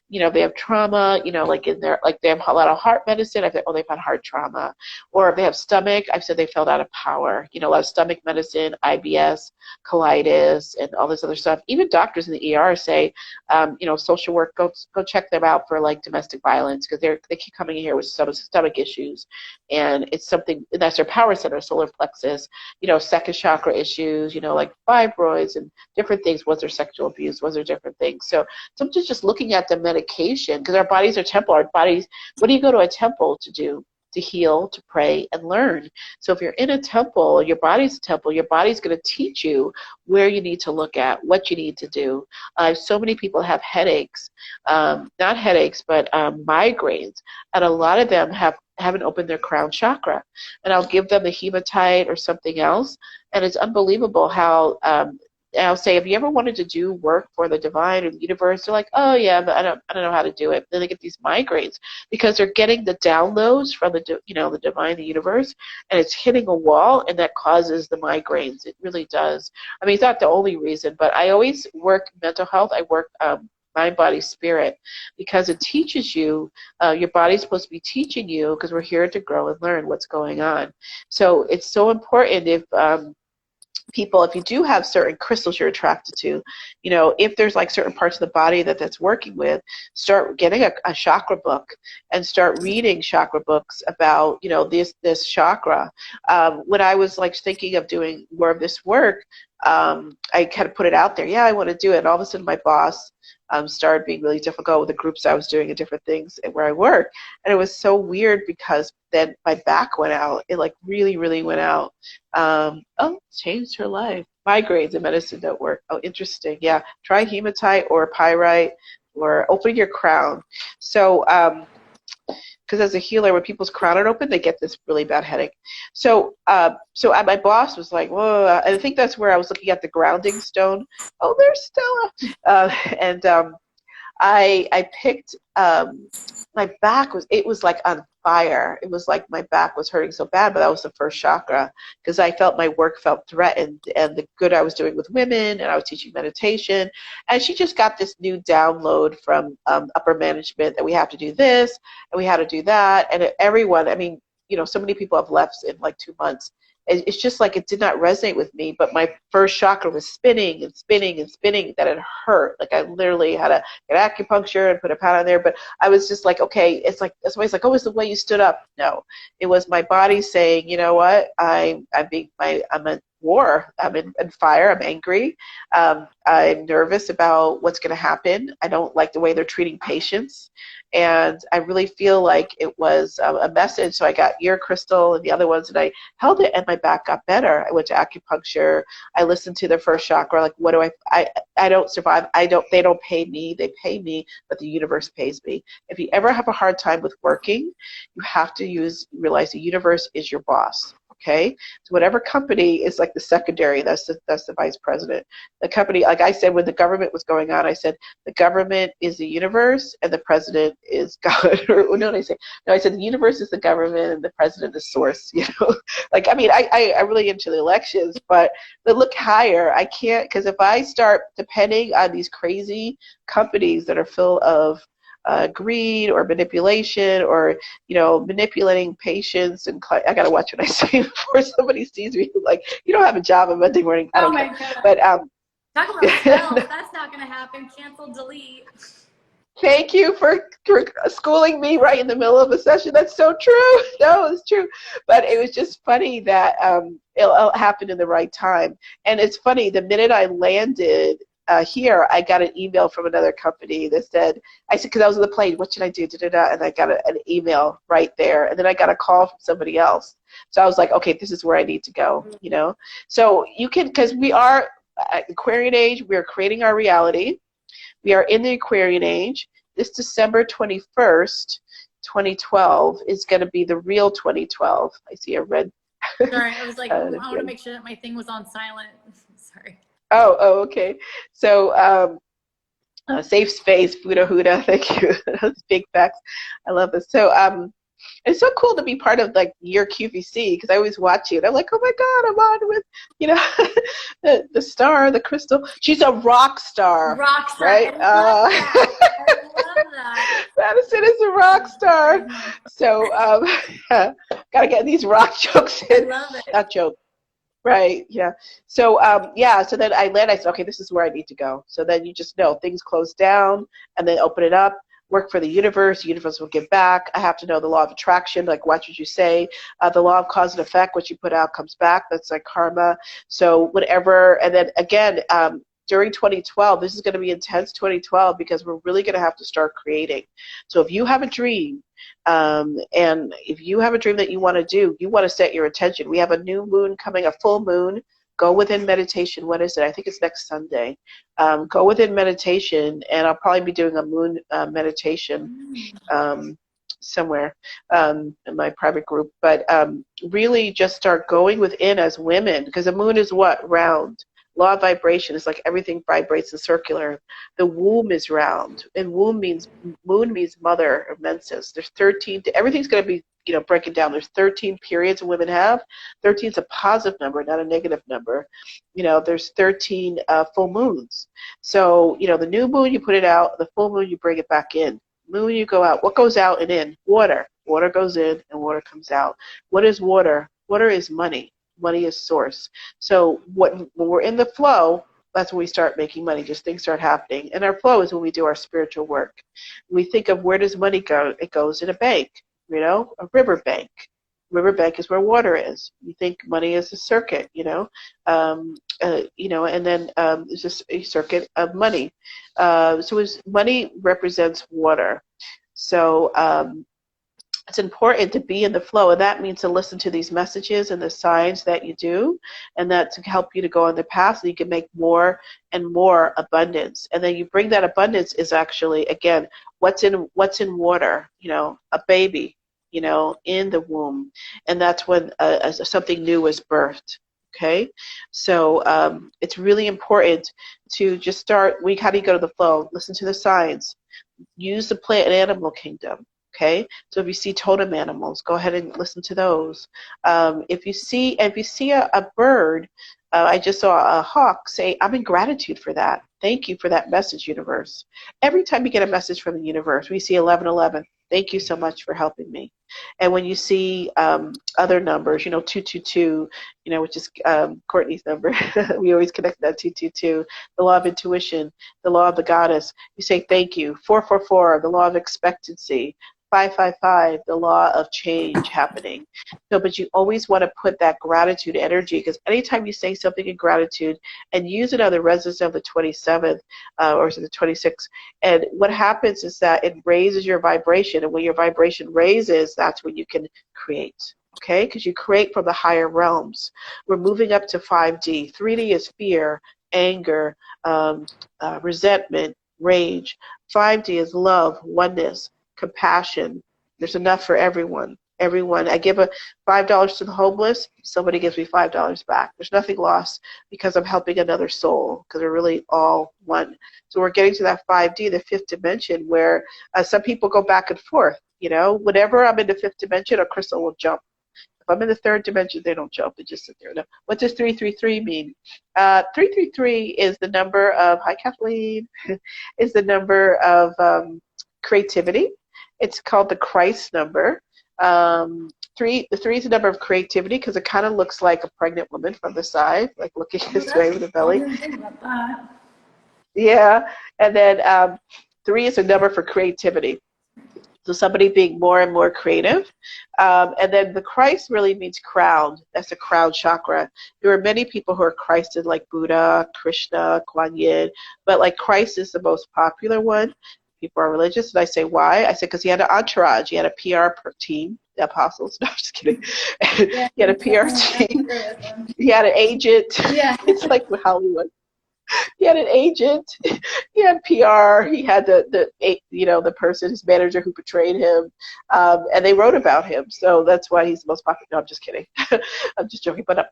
They have trauma, like like they have a lot of heart medicine. I've said, they've had heart trauma. Or if they have stomach, I've said they felt out of power. A lot of stomach medicine, IBS, colitis, and all this other stuff. Even doctors in the ER say, social work, go check them out for like domestic violence, because they keep coming in here with stomach issues. And it's something, that's their power center, solar plexus, second chakra issues, like fibroids and different things. Was there sexual abuse? Was there different things? So sometimes just looking at the medication, because our bodies are temple. Our bodies, what do you go to a temple to do? To heal, to pray, and learn. So if you're in a temple, your body's a temple, your body's going to teach you where you need to look at, what you need to do. So many people have headaches, not headaches, but migraines, and a lot of them haven't opened their crown chakra. And I'll give them the hematite or something else, and it's unbelievable how I'll say, have you ever wanted to do work for the divine or the universe? They're like, oh yeah, but I don't know how to do it. Then they get these migraines because they're getting the downloads from the divine, the universe, and it's hitting a wall, and that causes the migraines. It really does. I mean, it's not the only reason, but I always work mental health. I work mind, body, spirit, because it teaches you. Your body's supposed to be teaching you, because we're here to grow and learn what's going on. So it's so important if you do have certain crystals you're attracted to, if there's like certain parts of the body that's working with, start getting a chakra book and start reading chakra books about, this chakra. When I was like thinking of doing more of this work, I kind of put it out there. Yeah, I want to do it. And all of a sudden my boss started being really difficult with the groups I was doing and different things and where I work. And it was so weird, because then my back went out. It like really, really went out. Changed her life. Migraines and medicine don't work. Oh, interesting. Yeah. Try hematite or pyrite or open your crown. So, because as a healer, when people's crown are open, they get this really bad headache. So my boss was like, whoa, and I think that's where I was looking at the grounding stone. Oh, there's Stella. I picked, my back was like on fire. It was like my back was hurting so bad, but that was the first chakra, because I felt my work felt threatened, and the good I was doing with women, and I was teaching meditation. And she just got this new download from upper management that we have to do this and we had to do that. And everyone, I mean, so many people have left in like 2 months. It's just like it did not resonate with me, but my first chakra was spinning and spinning and spinning, that it hurt. Like I literally had to get acupuncture and put a pad on there, but I was just like, okay, it's like, somebody's like, oh, it's the way you stood up. No, it was my body saying, you know what, I'm at war. I'm in fire. I'm angry. I'm nervous about what's going to happen. I don't like the way they're treating patients. And I really feel like it was a message. So I got your crystal and the other ones, and I held it, and my back got better. I went to acupuncture. I listened to their first chakra. Like, what do I don't survive. They don't pay me. They pay me, but the universe pays me. If you ever have a hard time with working, you have to realize the universe is your boss. Okay, so whatever company is like the secondary, that's the vice president. The company, like I said, when the government was going on, I said the government is the universe and the president is God. Or no, I said the universe is the government and the president is source. Like, I mean, I'm really into the elections, but look higher. I can't, because if I start depending on these crazy companies that are full of greed or manipulation, or manipulating patients, and I gotta watch what I say before somebody sees me like, you don't have a job on Monday morning. I don't care. God. But talk about spells. That's not gonna happen. Cancel, delete. Thank you for schooling me right in the middle of a session. That's so true. No, it's true. But it was just funny that it happened in the right time. And it's funny, the minute I landed here, I got an email from another company that said, I said, because I was on the plane, what should I do? Da-da-da. And I got an email right there. And then I got a call from somebody else. So I was like, okay, this is where I need to go, So you can, because we are Aquarian age, we are creating our reality. We are in the Aquarian age. This December 21st, 2012 is going to be the real 2012. I see a red. Sorry, I was like, I want to make sure that my thing was on silent. Sorry. Oh, okay. So, safe space, Buddha Huda. Thank you. Those big facts. I love this. So, it's so cool to be part of like your QVC because I always watch you and I'm like, oh my God, I'm on with, you know, the star, the crystal. She's a rock star, Rock star. right? I love that. Madison is a rock star. So, gotta get these rock jokes in. I love it. Not joke. Right. Yeah. So, yeah. So then I landed. I said, okay, this is where I need to go. So then you just know things close down, and then open it up. Work for the universe. The universe will give back. I have to know the law of attraction. Like, watch what you say. The law of cause and effect. What you put out comes back. That's like karma. So whatever. And then again, during 2012, this is going to be intense 2012 because we're really going to have to start creating. So if you have a dream, and if you have a dream that you want to do, you want to set your intention. We have a new moon coming, a full moon. Go within meditation. When is it? I think it's next Sunday. Go within meditation, and I'll probably be doing a moon meditation somewhere in my private group. But really just start going within as women, because the moon is what? Round. Law of vibration is like everything vibrates and circular. The womb is round, and moon means mother or menses. There's 13. Everything's going to be, breaking down. There's 13 periods women have. 13 is a positive number, not a negative number. There's 13 full moons. So, the new moon, you put it out. The full moon, you bring it back in. Moon, you go out. What goes out and in? Water. Water goes in and water comes out. What is water? Water is money. Money is source. So when we're in the flow, that's when we start making money. Just things start happening. And our flow is when we do our spiritual work. We think of where does money go? It goes in a bank, a river bank. River bank is where water is. You think money is a circuit, and then there's just a circuit of money. So money represents water. So it's important to be in the flow, and that means to listen to these messages and the signs that you do, and that to help you to go on the path so you can make more and more abundance. And then you bring that abundance is actually, again, what's in water, a baby, in the womb, and that's when something new is birthed. Okay, so it's really important to just start. How do you go to the flow? Listen to the signs. Use the plant and animal kingdom. Okay, so if you see totem animals, go ahead and listen to those. If you see a bird, I just saw a hawk, say, I'm in gratitude for that. Thank you for that message, universe. Every time you get a message from the universe, we see 1111. Thank you so much for helping me. And when you see other numbers, 222, which is Courtney's number, we always connect that 222, the law of intuition, the law of the goddess, you say thank you. 444, the law of expectancy. 555, the law of change happening. So, but you always want to put that gratitude energy, because anytime you say something in gratitude and use it on the resonance of the 27th, or is it the 26th, and what happens is that it raises your vibration, and when your vibration raises, that's when you can create. Okay, because you create from the higher realms. We're moving up to 5D. 3D is fear, anger, resentment, rage. 5D is love, oneness, compassion. There's enough for everyone. I give $5 to the homeless, somebody gives me $5 back. There's nothing lost because I'm helping another soul, because we're really all one. So we're getting to that 5D, the fifth dimension, where some people go back and forth. Whenever I'm in the fifth dimension, a crystal will jump. If I'm in the third dimension, they don't jump. They just sit there. Now, what does 333 mean? 333 is the number of, hi Kathleen, is the number of creativity. It's called the Christ number. The 3 is the number of creativity because it kind of looks like a pregnant woman from the side, like looking this way with a belly. I didn't think about that. Yeah, and then 3 is a number for creativity. So somebody being more and more creative. And then the Christ really means crowned. That's the crown chakra. There are many people who are Christed, like Buddha, Krishna, Kuan Yin, but like Christ is the most popular one. People are religious, and I say, why? I said, because he had an entourage. He had a PR team, the apostles. No, I'm just kidding. Yeah, he had a PR team. He had an agent. Yeah. It's like with Hollywood. He had an agent, he had PR, he had the person, his manager who betrayed him, and they wrote about him. So that's why he's the most popular. No, I'm just kidding. I'm just joking. But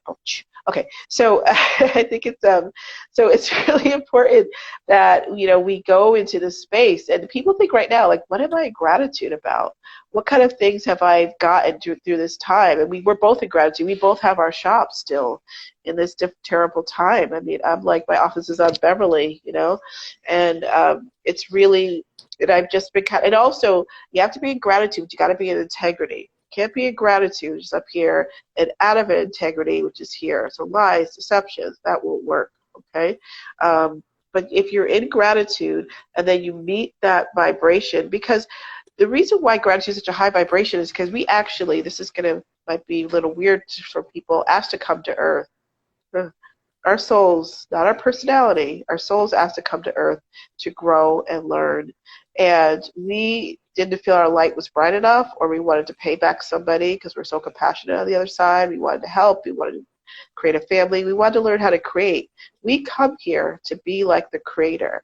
okay. So I think so it's really important that we go into this space, and people think right now, like, what am I in gratitude about? What kind of things have I gotten through this time? And we're both in gratitude. We both have our shops still in this terrible time. I mean, I'm like, my office is on Beverly, and it's really, and I've just been and also you have to be in gratitude. You got to be in integrity. You can't be in gratitude just up here, and out of integrity, which is here. So lies, deceptions, that won't work. Okay. But if you're in gratitude and then you meet that vibration, because the reason why gratitude is such a high vibration is because we actually, this is might be a little weird for people, asked to come to Earth. Our souls, not our personality, our souls asked to come to Earth to grow and learn. And we didn't feel our light was bright enough, or we wanted to pay back somebody because we're so compassionate on the other side. We wanted to help. We wanted to create a family. We wanted to learn how to create. We come here to be like the creator.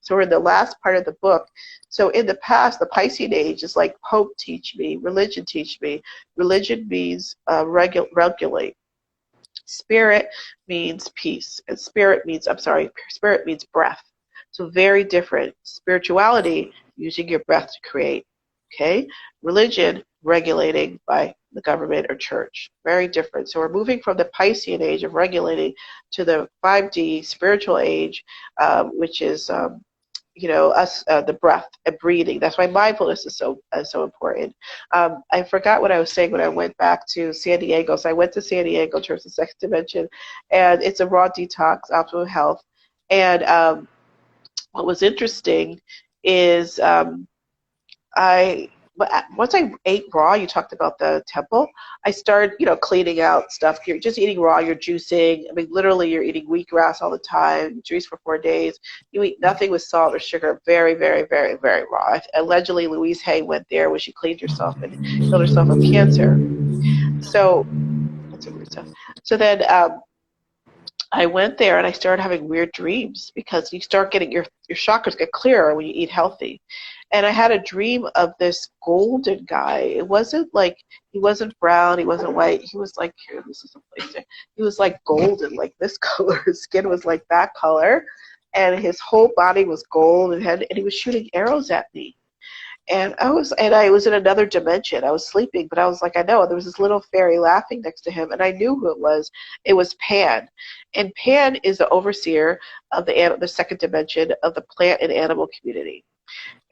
So we're in the last part of the book. So in the past, the Piscean age is like hope teach me, religion teach me. Religion means regulate. Spirit means peace, and spirit means breath. So very different. Spirituality, using your breath to create. Okay? Religion, regulating by the government or church. Very different. So we're moving from the Piscean age of regulating to the 5D spiritual age, which is the breath and breathing. That's why mindfulness is so important. I forgot what I was saying when I went back to San Diego. So I went to San Diego, Church of Second Dimension, and it's a raw detox, optimal health. And what was interesting is once I ate raw, you talked about the temple, I started, cleaning out stuff. You're just eating raw, you're juicing. I mean, literally, you're eating wheatgrass all the time. You juice for 4 days. You eat nothing with salt or sugar. Very, very, very, very raw. Allegedly, Louise Hay went there when she cleaned herself and killed herself of cancer. So, that's some weird stuff. So then I went there and I started having weird dreams because you start getting your chakras get clearer when you eat healthy. And I had a dream of this golden guy. It wasn't like, he wasn't brown, he wasn't white. He was like, here, this is a place there. He was like golden, like this color. His skin was like that color. And his whole body was gold, and he was shooting arrows at me. And I was in another dimension. I was sleeping, but I was like, I know. There was this little fairy laughing next to him, and I knew who it was. It was Pan. And Pan is the overseer of the second dimension of the plant and animal community.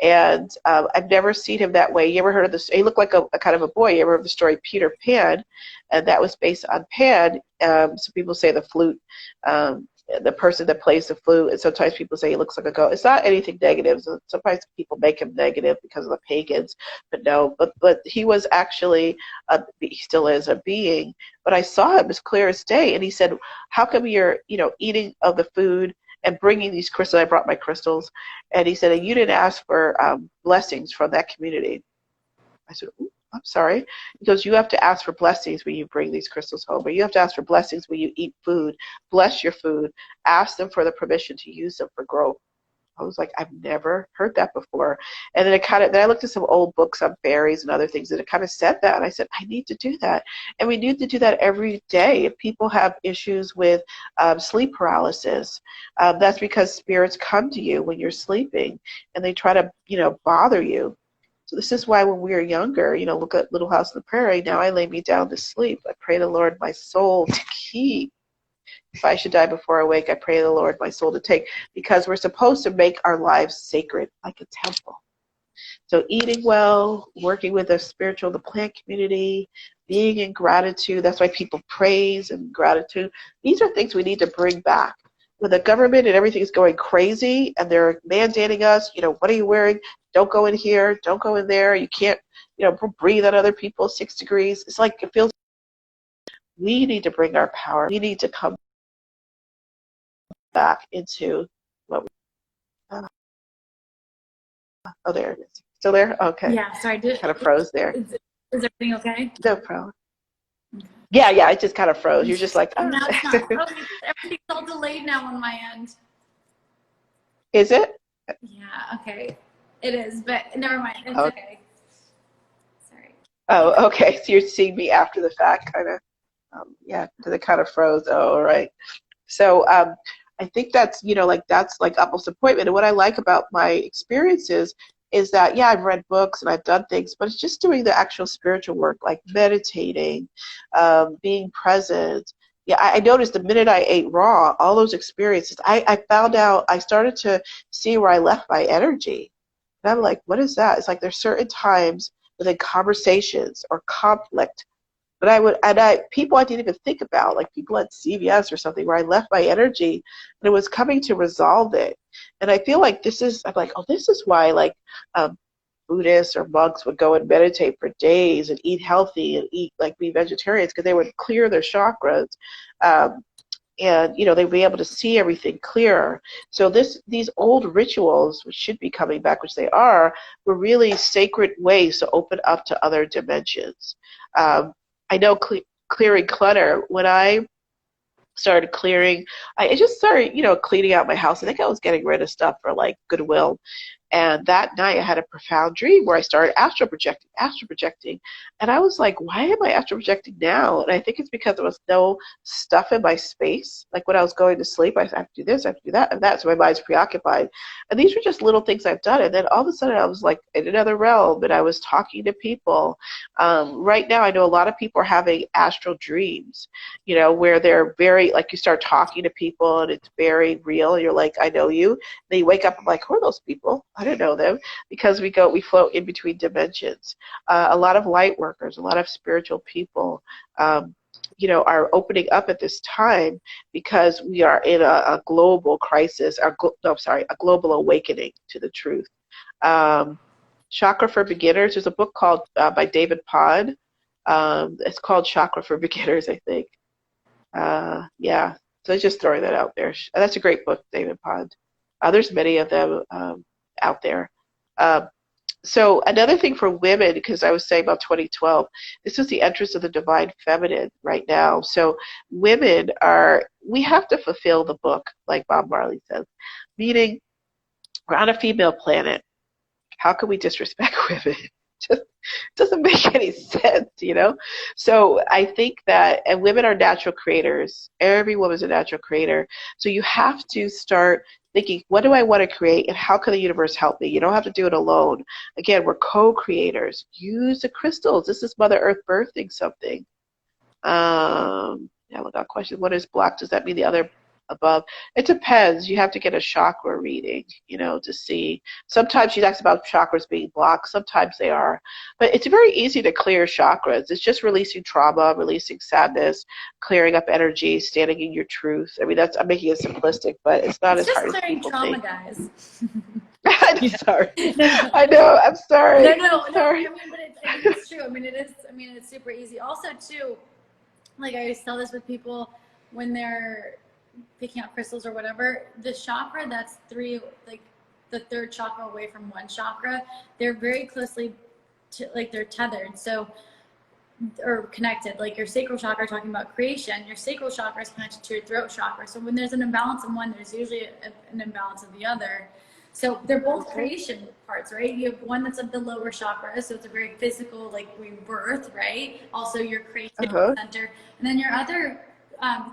And I've never seen him that way. You ever heard of this? He looked like a kind of a boy. You ever heard of the story Peter Pan? And that was based on Pan. Some people say the flute, the person that plays the flute, and sometimes people say he looks like a goat. It's not anything negative. Sometimes people make him negative because of the pagans, but no. But he was actually, he still is a being. But I saw him as clear as day, and he said, "How come you're, eating of the food and bringing these crystals?" I brought my crystals, and he said, "You didn't ask for blessings from that community." I said, "Ooh, I'm sorry." He goes, "You have to ask for blessings when you bring these crystals home, or you have to ask for blessings when you eat food. Bless your food. Ask them for the permission to use them for growth." I was like, I've never heard that before. And then then I looked at some old books on fairies and other things, and it kind of said that. And I said, I need to do that. And we need to do that every day. If people have issues with sleep paralysis, that's because spirits come to you when you're sleeping, and they try to, bother you. So this is why when we were younger, look at Little House on the Prairie. Now I lay me down to sleep. I pray the Lord my soul to keep. If I should die before I wake, I pray the Lord my soul to take. Because we're supposed to make our lives sacred, like a temple. So eating well, working with the plant community, being in gratitude. That's why people praise and gratitude. These are things we need to bring back. When the government and everything is going crazy and they're mandating us, what are you wearing? Don't go in here. Don't go in there. You can't, breathe on other people 6 degrees. It's like it feels. We need to bring our power. We need to come back into what we. Oh, there it is. Still there? Okay. Yeah, sorry. Kind of froze there. Is everything okay? No problem. Yeah, it just kind of froze. You're just like, oh. No, it's not. Oh, everything's all delayed now on my end. Is it? Yeah, okay. It is, but never mind. It's Oh, okay. Sorry. oh, okay. So you're seeing me after the fact, kind of. Yeah, because it kind of froze. Oh, all right. So I think that's, like that's like almost appointment. And what I like about my experiences is that, yeah, I've read books and I've done things, but it's just doing the actual spiritual work, like meditating, being present. Yeah, I noticed the minute I ate raw, all those experiences, I found out, I started to see where I left my energy. And I'm like, what is that? It's like there's certain times within conversations or conflict but people I didn't even think about, like people at CVS or something, where I left my energy and it was coming to resolve it. And I feel like I'm like, oh, this is why like Buddhists or monks would go and meditate for days and eat healthy and eat like be vegetarians because they would clear their chakras. And they'd be able to see everything clearer. So these old rituals, which should be coming back, which they are, were really sacred ways to open up to other dimensions. I know clearing clutter. When I started clearing, I just started, cleaning out my house. I think I was getting rid of stuff for like Goodwill. And that night I had a profound dream where I started astral projecting. And I was like, why am I astral projecting now? And I think it's because there was no stuff in my space. Like when I was going to sleep, I have to do this, I have to do that, and that. So my mind's preoccupied. And these were just little things I've done. And then all of a sudden I was like in another realm and I was talking to people. Right now I know a lot of people are having astral dreams, where they're very, like you start talking to people and it's very real. You're like, I know you. Then you wake up, I'm like, who are those people? I don't know them, because we float in between dimensions. A lot of light workers, a lot of spiritual people, are opening up at this time because we are in a global crisis, a global awakening to the truth. Chakra for Beginners, there's a book called by David Pod. It's called Chakra for Beginners, I think. Yeah, so just throwing that out there. That's a great book, David Pod. There's many of them out there. So another thing for women, because I was saying about 2012, this is the entrance of the divine feminine right now. So we have to fulfill the book, like Bob Marley says, meaning we're on a female planet. How can we disrespect women? Just doesn't make any sense, So I think that, and women are natural creators. Every woman's a natural creator. So you have to start thinking, what do I want to create and how can the universe help me? You don't have to do it alone. Again, we're co-creators. Use the crystals. This is Mother Earth birthing something. Yeah, we got a question. What is blocked? Does that mean the other above? It depends. You have to get a chakra reading, to see. Sometimes she talks about chakras being blocked. Sometimes they are. But it's very easy to clear chakras. It's just releasing trauma, releasing sadness, clearing up energy, standing in your truth. I mean, I'm making it simplistic, but it's not It's as just hard as clearing people trauma, think. guys. I'm sorry. No. I know. I'm sorry. No. Sorry. I mean, but I think it's true. I mean, it is. I mean, it's super easy. Also, too, like I always tell this with people when they're picking out crystals or whatever, the chakra that's the third chakra away from one chakra, they're very closely they're tethered, so, or connected. Like your sacral chakra, talking about creation, your sacral chakra is connected to your throat chakra. So when there's an imbalance in one, there's usually an imbalance of the other. So they're both creation parts, right? You have one that's of the lower chakra, so it's a very physical, like rebirth, right? Also your creativity center. And then your other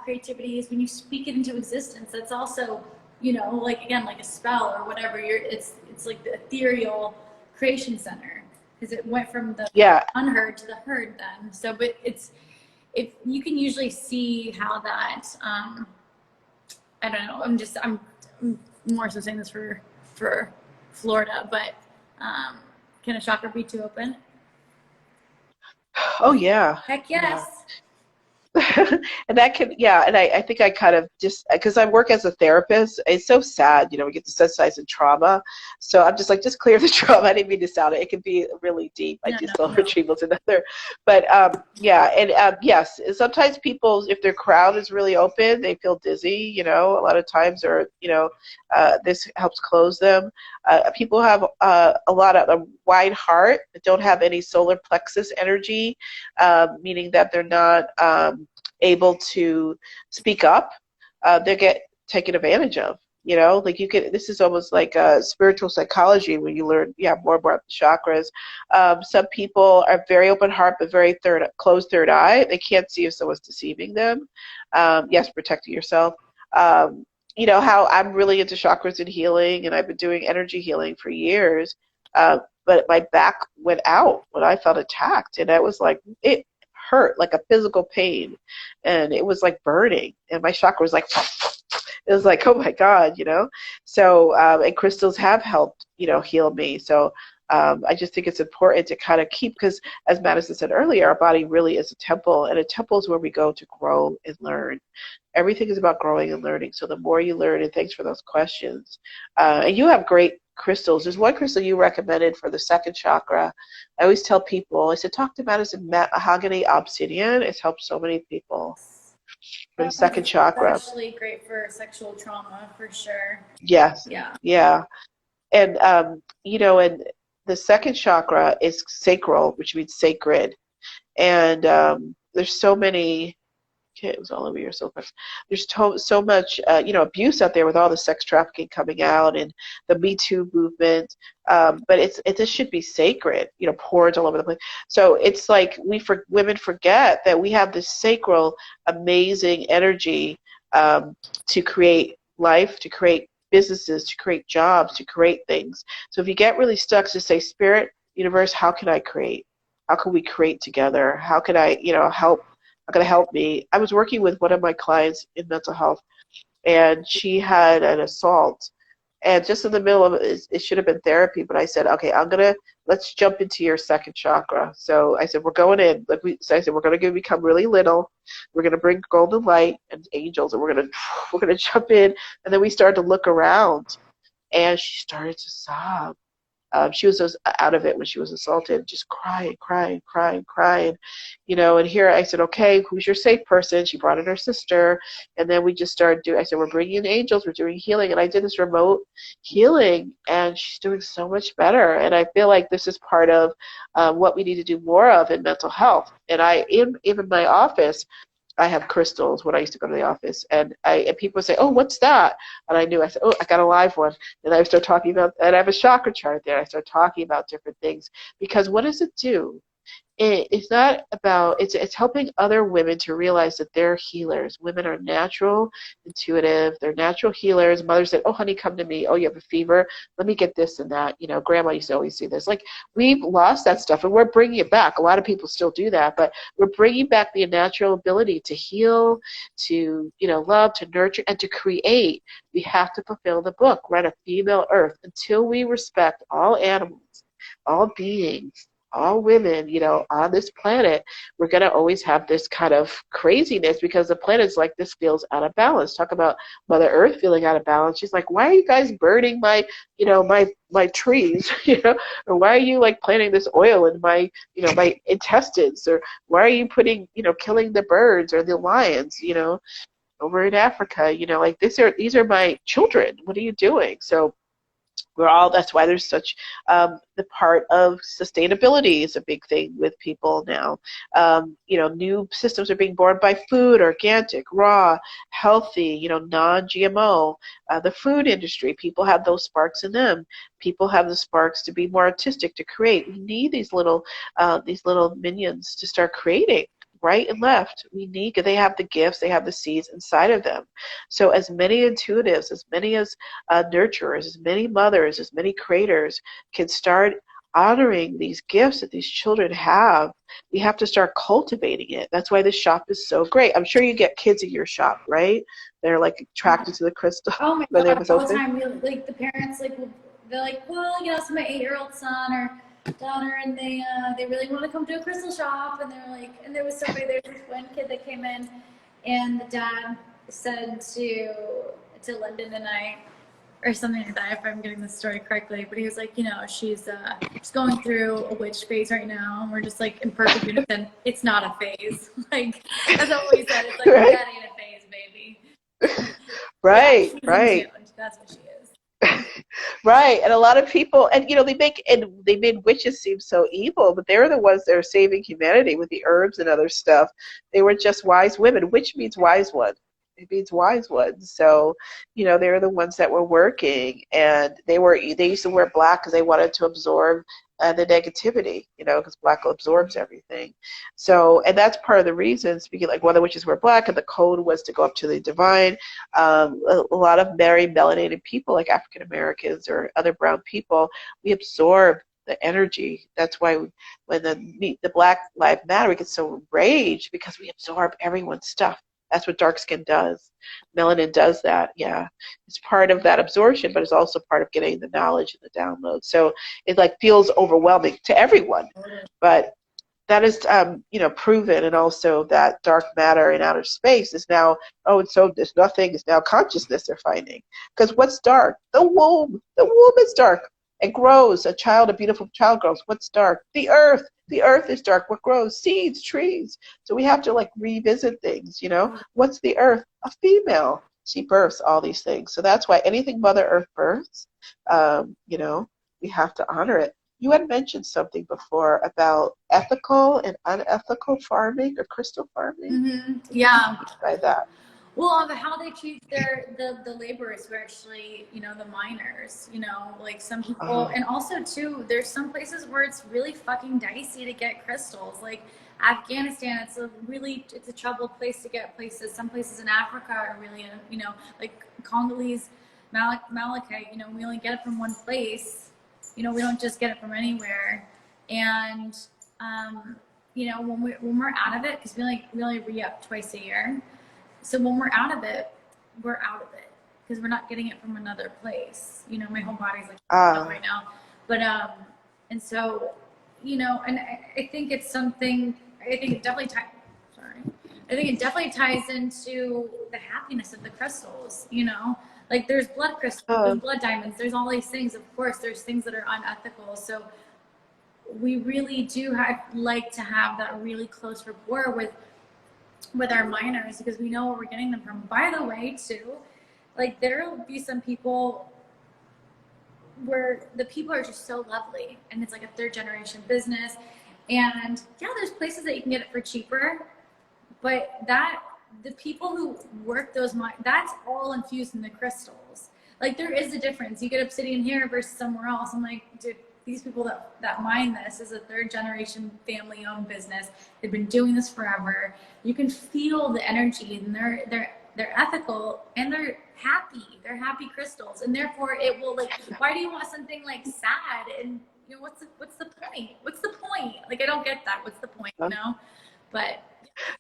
creativity is when you speak it into existence. That's also, like again, like a spell or whatever. It's like the ethereal creation center, because it went from the unheard to the heard then. So, but if you can usually see how that, I don't know, I'm more so saying this for Florida, but can a chakra be too open? Oh, yeah. Heck yes. Yeah. And that can, and I think I kind of just, because I work as a therapist, it's so sad, we get desensitized in trauma. So I'm just like, just clear the trauma. I didn't mean to sound it. It can be really deep. I do soul retrievals and other, but yes, sometimes people, if their crown is really open, they feel dizzy, a lot of times, or, this helps close them. People have a lot of a wide heart that don't have any solar plexus energy, meaning that they're not able to speak up. They get taken advantage of, You know, like you can, this is almost like spiritual psychology when you learn, more about the chakras. Some people are very open heart, but very closed third eye. They can't see if someone's deceiving them. Yes, protecting yourself. You know, how I'm really into chakras and healing, and I've been doing energy healing for years. But my back went out when I felt attacked, and I was like, it hurt like a physical pain, and it was like burning, and my chakra was like, it was like, oh my God, you know. So and crystals have helped, you know, heal me. So I just think it's important to kind of keep, because as Madison said earlier, our body really is a temple, and a temple is where we go to grow and learn. Everything is about growing and learning. So the more you learn, and thanks for those questions. And you have great crystals. There's one crystal you recommended for the second chakra. I always tell people, I said, talk to Madison. Mahogany obsidian. It's helped so many people for the second chakra. Especially great for sexual trauma, for sure. Yes. Yeah. Yeah. And, you know, and the second chakra is sacral, which means sacred. And there's so many, okay, it was all over your so much. There's so much, you know, abuse out there with all the sex trafficking coming out and the Me Too movement. But this should be sacred, you know, porns all over the place. So it's like women forget that we have this sacral, amazing energy to create life, to create businesses, to create jobs, to create things. So if you get really stuck, just say, Spirit, universe, how can I create? How can we create together? How can I, you know, help? How can I help me? I was working with one of my clients in mental health, and she had an assault. And just in the middle of it should have been therapy, but I said, okay, let's jump into your second chakra. So I said, we're going in. So I said, we're going to become really little. We're going to bring golden light and angels, and we're going to jump in. And then we started to look around, and she started to sob. She was just out of it when she was assaulted, just crying, you know. And here I said, okay, who's your safe person? She brought in her sister, and then we just started doing, I said, we're bringing in angels, we're doing healing. And I did this remote healing, and she's doing so much better. And I feel like this is part of what we need to do more of in mental health. And in my office, I have crystals when I used to go to the office, and people would say, oh, what's that? And I knew, I said, oh, I got a live one. And I start talking about, and I have a chakra chart there. I start talking about different things, because what does it do? It's not about, it's helping other women to realize that they're healers. Women are natural, intuitive. They're natural healers. Mothers said, oh, honey, come to me. Oh, you have a fever? Let me get this and that. You know, Grandma used to always do this. Like, we've lost that stuff, and we're bringing it back. A lot of people still do that, but we're bringing back the natural ability to heal, to, you know, love, to nurture, and to create. We have to fulfill the book, right? A female earth. Until we respect all animals, all beings, all women, you know, on this planet, we're going to always have this kind of craziness, because the planet's like, this feels out of balance. Talk about Mother Earth feeling out of balance. She's like, why are you guys burning my, you know, my trees, you know, or why are you like planting this oil in my, you know, my intestines, or why are you putting, you know, killing the birds or the lions, you know, over in Africa, you know, like these are my children. What are you doing? So that's why there's such, the part of sustainability is a big thing with people now. You know, new systems are being born by food, organic, raw, healthy, you know, non-GMO. The food industry, people have those sparks in them. People have the sparks to be more artistic, to create. We need these little minions to start creating. Right and left, they have the gifts, they have the seeds inside of them. So as many intuitives, as many as nurturers, as many mothers, as many creators can start honoring these gifts that these children have, we have to start cultivating it. That's why this shop is so great. I'm sure you get kids in your shop, right? They're like attracted to the crystal. Oh my when God, it was all the open. time, like the parents, like, they're like, well, you know, it's my 8-year-old son or daughter, and they really want to come to a crystal shop, and they're like, and there was this one kid that came in, and the dad said to Lyndon and I, or something like that, if I'm getting the story correctly, but he was like, you know, she's going through a witch phase right now, and we're just like, in perfect unison, it's not a phase. Like, that's what we said. It's like, Right. that ain't a phase, baby. Right, Yeah, right. that's what she is. Right, and a lot of people, and you know, they made witches seem so evil, but they were the ones that are saving humanity with the herbs and other stuff. They were just wise women. Witch means wise one. It means wise ones. So, they're the ones that were working, and they used to wear black because they wanted to absorb the negativity, because black absorbs everything. So, and that's part of the reason, speaking like one of the witches wear black, and the code was to go up to the divine. A lot of very melanated people, like African Americans or other brown people, we absorb the energy. That's why when the Black Lives Matter, we get so enraged because we absorb everyone's stuff. That's what dark skin does. Melanin does that. Yeah, it's part of that absorption, but it's also part of getting the knowledge and the download. So it like feels overwhelming to everyone, but that is proven. And also that dark matter in outer space is now, and so there's nothing, is now consciousness they're finding. Because what's dark? The womb. The womb is dark. It grows. A beautiful child grows. What's dark? The earth. The earth is dark. What grows? Seeds, trees. So we have to like revisit things, What's the earth? A female. She births all these things. So that's why anything Mother Earth births, we have to honor it. You had mentioned something before about ethical and unethical farming or crystal farming. Mm-hmm. Yeah. By that. Well, of how they treat the laborers who are actually, the miners, like some people, and also too, there's some places where it's really fucking dicey to get crystals. Like Afghanistan, it's a troubled place to get places. Some places in Africa are really, like Congolese malachite, we only get it from one place. We don't just get it from anywhere. And, when we're out of it, because we only re-up twice a year. So when we're out of it, we're out of it because we're not getting it from another place. My whole body's like right now. But and so, and I think it's something. I think it definitely ties into the happiness of the crystals. Like there's blood crystals, there's blood diamonds, there's all these things. Of course, there's things that are unethical. So we really do like to have that really close rapport with our miners because we know where we're getting them from. By the way, too, like there will be some people where the people are just so lovely and it's like a third generation business. And yeah, there's places that you can get it for cheaper, but the people who work those mines, that's all infused in the crystals. Like there is a difference. You get obsidian here versus somewhere else. I'm like, dude, these people that mine this is a third generation family owned business. They've been doing this forever. You can feel the energy and they're ethical and they're happy. They're happy crystals. And therefore it will like, why do you want something like sad? And what's the point? What's the point? Like, I don't get that. What's the point, But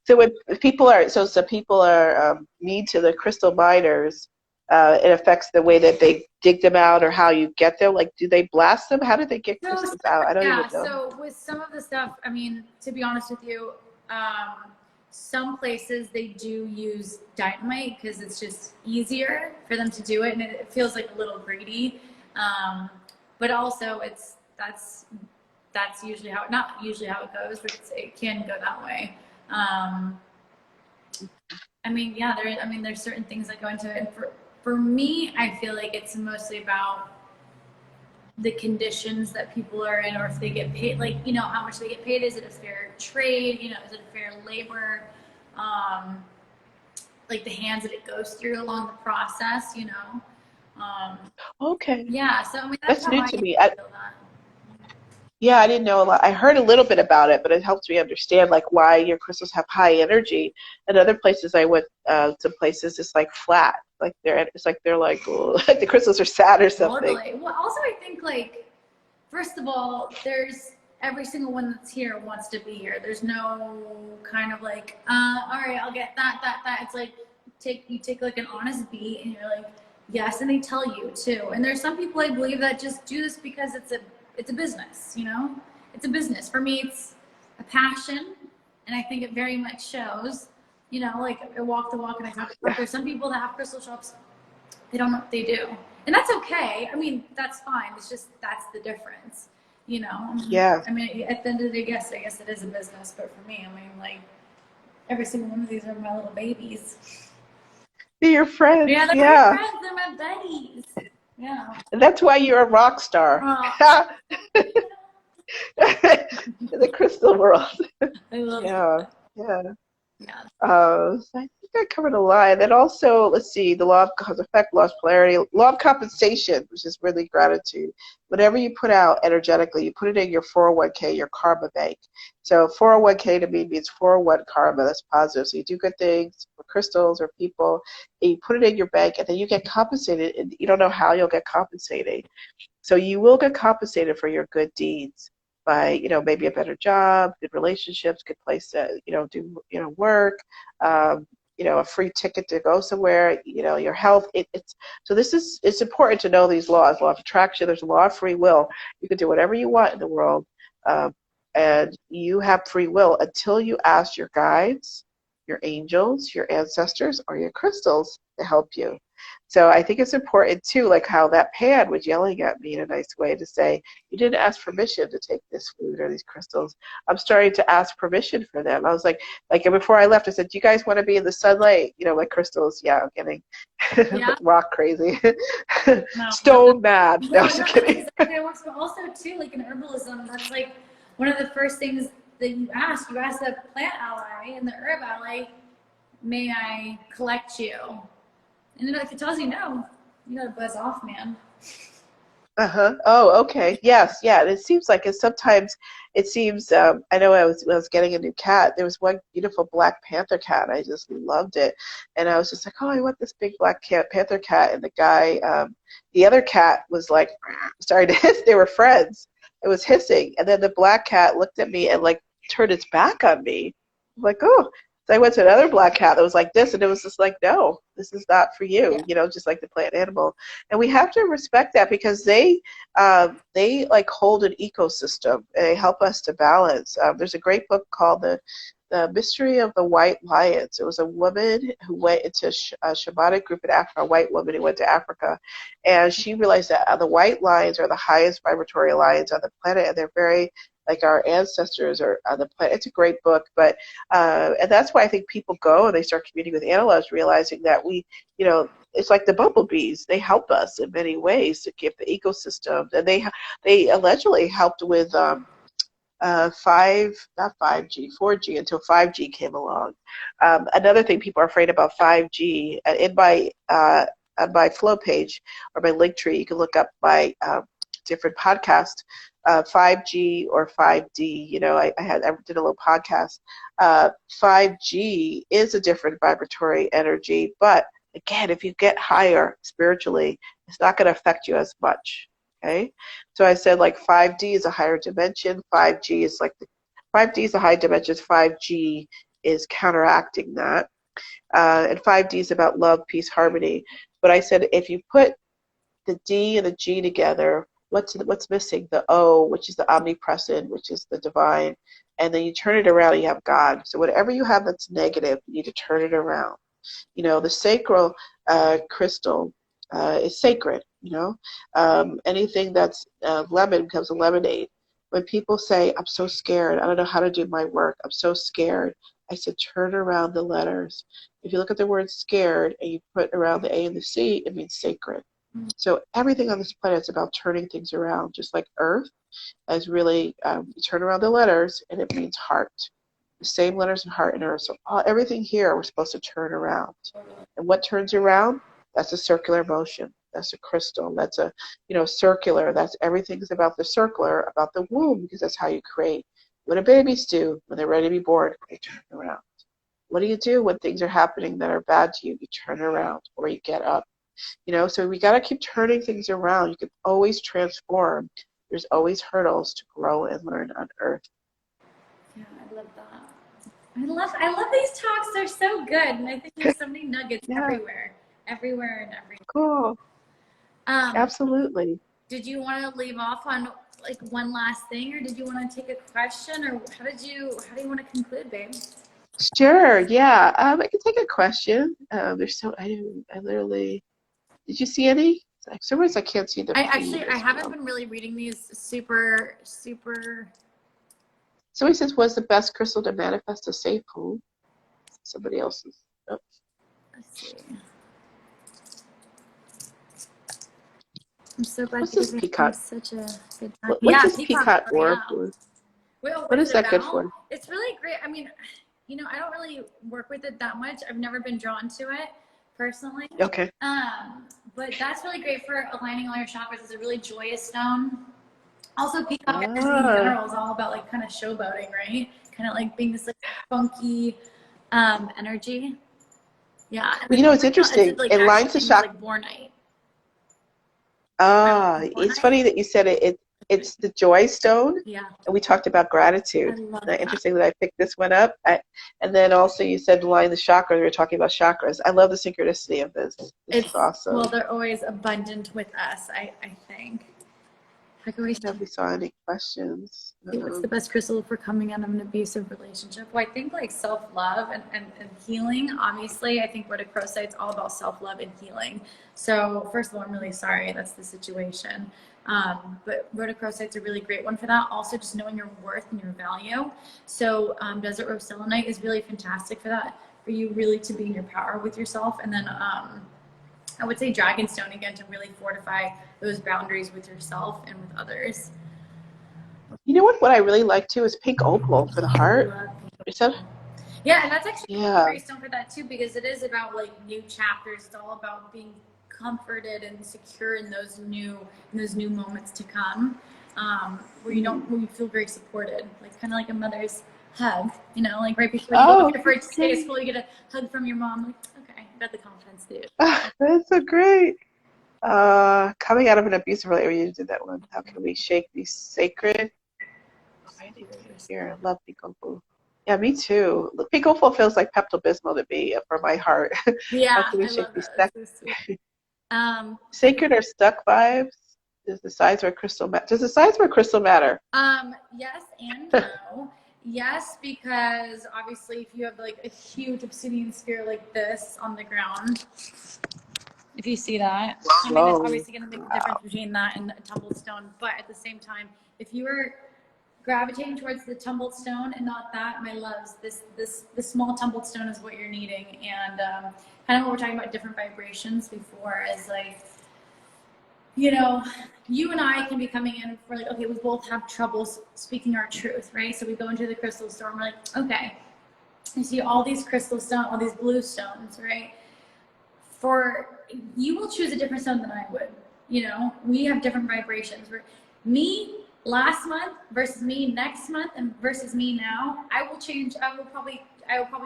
so when people are, mean to the crystal miners, it affects the way that they dig them out or how you get them. Like, do they blast them? How do they get crystals out? I don't even know. So with some of the stuff, I mean, to be honest with you, some places they do use dynamite because it's just easier for them to do it, and it feels like a little greedy. But also, that's usually not usually how it goes, but it can go that way. I mean, yeah, there's certain things that go into it. And for me, I feel like it's mostly about the conditions that people are in, or if they get paid, like, how much they get paid. Is it a fair trade? Is it a fair labor? Like the hands that it goes through along the process, Okay. Yeah, so I mean, that's new to me. Yeah, I didn't know a lot. I heard a little bit about it, but it helps me understand like why your crystals have high energy. And other places I went to places it's like flat, like they're like the crystals are sad or something. Totally. Well, also I think like first of all, there's every single one that's here wants to be here. There's no kind of like, all right, I'll get that. It's like you take like an honest beat and you're like, yes, and they tell you too. And there's some people I believe that just do this because it's a business, it's a business. For me, it's a passion, and I think it very much shows, like I walk the walk and I talk the talk. There's some people that have crystal shops, they don't know what they do. And that's okay. I mean, that's fine. It's just, that's the difference, Yeah. I mean, at the end of the day, I guess it is a business, but for me, I mean, like every single one of these are my little babies. They're your friends. Yeah, they're my friends. They're my buddies. Yeah. And that's why you're a rock star. In the crystal world. I love Yeah. Yeah. So I think think I covered a lot. And then also, let's see, the law of cause effect, law of polarity, law of compensation, which is really gratitude. Whatever you put out energetically, you put it in your 401k, your karma bank. So 401k to me means 401 karma. That's positive. So you do good things for crystals or people, and you put it in your bank, and then you get compensated. And you don't know how you'll get compensated. So you will get compensated for your good deeds by, maybe a better job, good relationships, good place to, do, work, a free ticket to go somewhere, your health. So it's important to know these laws. Law of attraction, there's a law of free will. You can do whatever you want in the world, and you have free will until you ask your guides, your angels, your ancestors, or your crystals to help you. So I think it's important too, like how that pan was yelling at me in a nice way to say, you didn't ask permission to take this food or these crystals. I'm starting to ask permission for them. I was like before I left, I said, do you guys want to be in the sunlight? My crystals, yeah, I'm getting rock crazy. No. Stone mad. No, No, I'm just kidding. exactly. It works, but also too, like in herbalism, that's like one of the first things that you ask. You ask the plant ally and the herb ally, may I collect you? And then if it tells you no, you gotta buzz off, man. Oh, okay. Yes, yeah. And it seems like sometimes it seems. I know when I was getting a new cat, there was one beautiful Black Panther cat. I just loved it, and I was just like, oh, I want this big Panther cat. And the guy, the other cat was like, starting to hiss. They were friends. It was hissing, and then the black cat looked at me and like turned its back on me. I'm like, oh. So I went to another black cat that was like this, and it was just like, no, this is not for you, just like the plant animal. And we have to respect that because they like hold an ecosystem. They help us to balance. There's a great book called The Mystery of the White Lions. It was a woman who went into a shamanic group in Africa, a white woman who went to Africa, and she realized that the white lions are the highest vibratory lions on the planet, and they're very like our ancestors are on the planet. It's a great book, but and that's why I think people go and they start communing with animals, realizing that it's like the bumblebees. They help us in many ways to keep the ecosystem, and they allegedly helped with 4G until 5G came along. Another thing people are afraid about 5G. On my flow page or my link tree, you can look up my different podcasts. 5G or 5D. I did a little podcast. 5G is a different vibratory energy, but again, if you get higher spiritually, it's not going to affect you as much. Okay, so I said like 5D is a higher dimension. 5G is like 5D is a high dimension. 5G is counteracting that, and 5D is about love, peace, harmony. But I said if you put the D and the G together, what's missing? The O, which is the omnipresent, which is the divine, and then you turn it around and you have God. So whatever you have that's negative, you need to turn it around. The sacral crystal is sacred. Anything that's lemon becomes a lemonade. When people say, I'm so scared, I don't know how to do my work, I'm so scared, I said, turn around the letters. If you look at the word scared and you put around the A and the C, it means sacred. So everything on this planet is about turning things around, just like Earth is really, you turn around the letters and it means heart. The same letters in heart and Earth. So everything here we're supposed to turn around. And what turns around? That's a circular motion. That's a crystal. That's a, circular. That's everything's about the circular, about the womb, because that's how you create. What do babies do when they're ready to be born? They turn around. What do you do when things are happening that are bad to you? You turn around or you get up. So we got to keep turning things around. You can always transform. There's always hurdles to grow and learn on Earth. Yeah, I love that. I love these talks. They're so good, and I think there's so many nuggets everywhere. Cool. Absolutely. Did you want to leave off on like one last thing, or did you want to take a question, or how do you want to conclude, babe? Sure. Yeah. I can take a question. There's I literally. Did you see any? Sometimes I can't see the. I haven't been really reading these super. Somebody says, "Was the best crystal to manifest a safe home?" Somebody else's. Oh. Let's see. I'm so glad What's this peacock? Such a good time. What's this peacock orb? What is that good for? It's really great. I mean, I don't really work with it that much. I've never been drawn to it personally. Okay. But that's really great for aligning all your chakras. It's a really joyous stone. Also, peacock energy in Ah. general is all about like kind of showboating, right? Kind of like being this like funky energy. Yeah. Well, you know, it's interesting. Like, It lines the chakra. like Bornite. It's funny that you said it. It's the joy stone. Yeah. And we talked about gratitude. I love Isn't that that. interesting that I picked this one up? And then also you said line the chakras. We were talking about chakras. I love the synchronicity of this. This is awesome. Well, they're always abundant with us, I think. How can we Have we saw any questions? What's the best crystal for coming out of an abusive relationship? Well, I think like self-love and healing. Obviously, I think rhodochrosite's all about self-love and healing. So first of all, I'm really sorry that's the situation. But rhodochrosite's a really great one for that. Also, just knowing your worth and your value. So desert rose selenite is really fantastic for that, for you really to be in your power with yourself. And then I would say dragonstone again to really fortify those boundaries with yourself and with others. You know what I really like too is pink opal for the heart. Yeah, and that's actually a great stone for that too, because it is about like new chapters. It's all about being comforted and secure in those new moments to come, where you feel very supported, like kind of like a mother's hug, like right before you go to your first day of school, you get a hug from your mom, like, okay, I got the confidence, dude. That's so great. Coming out of an abusive relationship, you did that one. How can we shake these sacred? Here, I love pink opal. Yeah, me too. Pink opal feels like Pepto-Bismol to me for my heart. Yeah, How can we shake these so sacred or stuck vibes? Does the size of a crystal matter? Does the size of a crystal matter? Yes and no. Yes, because obviously if you have like a huge obsidian sphere like this on the ground, if you see that, I mean, it's obviously going to make a difference between that and a tumbled stone. But at the same time, if you are gravitating towards the tumbled stone and not that, my loves, this small tumbled stone is what you're needing. And kind of what we're talking about different vibrations before is like, you and I can be coming in for like, okay, we both have troubles speaking our truth, right? So we go into the crystal store and we're like, okay, you see all these crystal stones, all these blue stones, right? You will choose a different stone than I would. We have different vibrations. Me last month versus me next month and versus me now, I will change. I will probably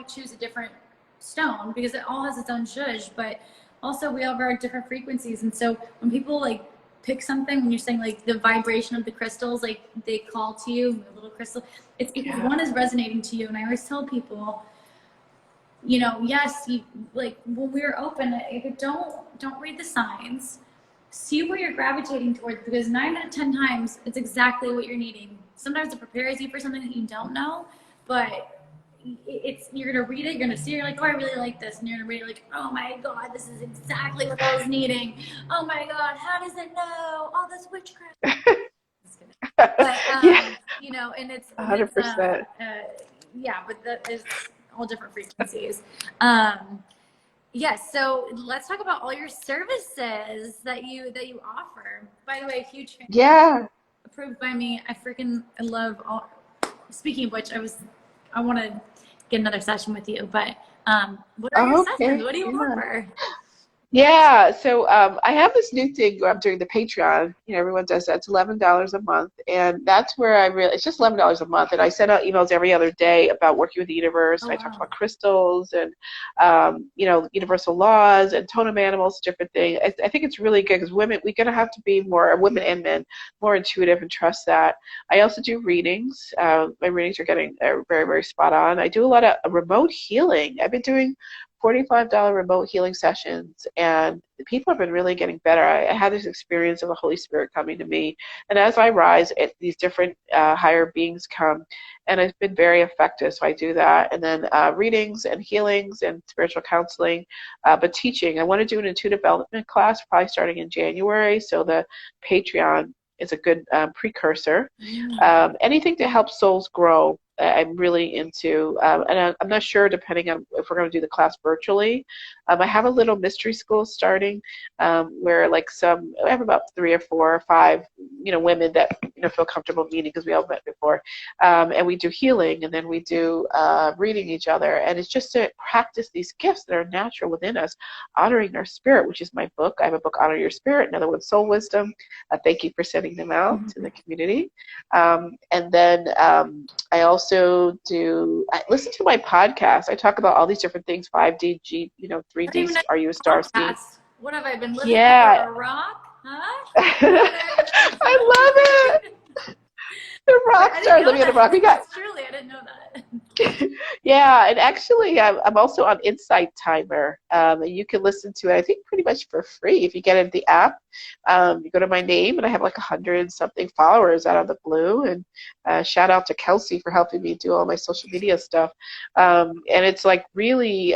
choose a different stone because it all has its own zhuzh, but also we have our different frequencies. And so when people like pick something, when you're saying like the vibration of the crystals, like they call to you, the little crystal, it's because one is resonating to you. And I always tell people, yes, like when we're open, don't read the signs. See where you're gravitating towards, because 9 out of 10 times it's exactly what you're needing. Sometimes it prepares you for something that you don't know, but you're gonna read it, you're gonna see it, you're like, oh, I really like this, and you're gonna read it like, oh my god, this is exactly what I was needing. Oh my god, how does it know all this witchcraft? Just kidding. But and it's 100%. Yeah, but that is all different frequencies. Yes, so let's talk about all your services that you offer. By the way, huge fan. Yeah. Approved by me. I love all. Speaking of which, I want to get another session with you. But what are your sessions? What do you offer? Yeah, so I have this new thing where I'm doing the Patreon. Everyone does that. It's $11 a month, and that's where it's just $11 a month, and I send out emails every other day about working with the universe. And I talk about crystals and universal laws and totem animals, different things. I think it's really good because we're gonna have to be women and men, more intuitive and trust that. I also do readings. My readings are getting very, very spot on. I do a lot of remote healing. I've been doing $45 remote healing sessions, and the people have been really getting better. I had this experience of the Holy Spirit coming to me, and as I rise, these different higher beings come, and it's been very effective. So I do that, and then readings and healings and spiritual counseling, but teaching. I want to do an intuitive development class, probably starting in January. So the Patreon is a good precursor. Anything to help souls grow. I'm really into, and I'm not sure, depending on if we're going to do the class virtually, I have a little mystery school starting where like I have about 3 or 4 or 5, women that, feel comfortable meeting because we all met before. And we do healing, and then we do reading each other. And it's just to practice these gifts that are natural within us, honoring our spirit, which is my book. I have a book, Honor Your Spirit, another one, Soul Wisdom. Thank you for sending them out to the community. And then I also I listen to my podcast. I talk about all these different things, 5D, 3D, Are You a Star Seed? What have I been living Yeah. under a rock? Huh? I love it. The rock stars living under a rock. We got. Truly, I didn't know that. Yeah, and actually, I'm also on Insight Timer. And you can listen to it, I think, pretty much for free if you get into the app. You go to my name, and I have like 100-something followers out of the blue. And shout out to Kelsey for helping me do all my social media stuff. And it's like really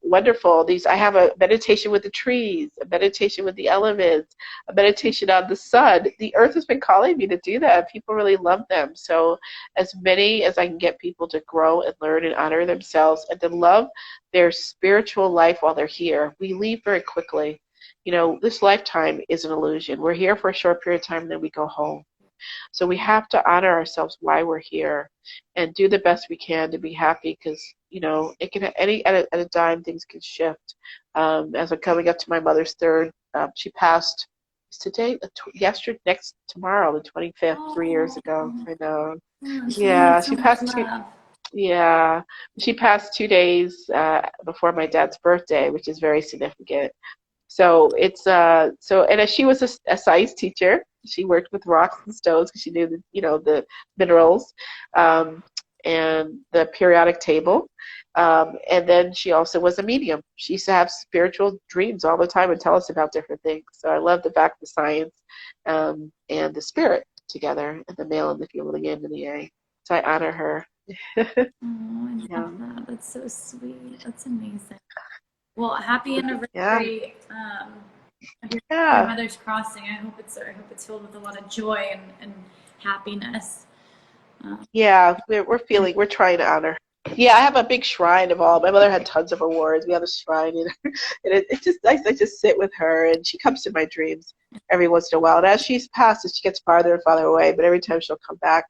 wonderful. I have a meditation with the trees, a meditation with the elements, a meditation on the sun. The earth has been calling me to do that. People really love them. So as many as I can get people to grow and learn and honor themselves and to love their spiritual life while they're here. We leave very quickly. This lifetime is an illusion. We're here for a short period of time, and then we go home. So we have to honor ourselves while we're here and do the best we can to be happy, because, it can at a dime, things can shift. As I'm coming up to my mother's third, she passed today, tomorrow, the 25th, 3 years ago. I know. Yeah, she passed she passed 2 days before my dad's birthday, which is very significant. So it's and as she was a science teacher, she worked with rocks and stones because she knew the minerals and the periodic table. And then she also was a medium. She used to have spiritual dreams all the time and tell us about different things. So I love the fact the science and the spirit together, and the male and the female, the yin and the yang. So I honor her. Oh, I love that. That's so sweet. That's amazing. Well, happy anniversary of your mother's crossing. I hope it's filled with a lot of joy and happiness. We're trying to honor. Yeah, I have a big shrine of all. My mother had tons of awards. We have a shrine in her, and I just sit with her, and she comes to my dreams every once in a while. And as she's passed, she gets farther and farther away, but every time she'll come back.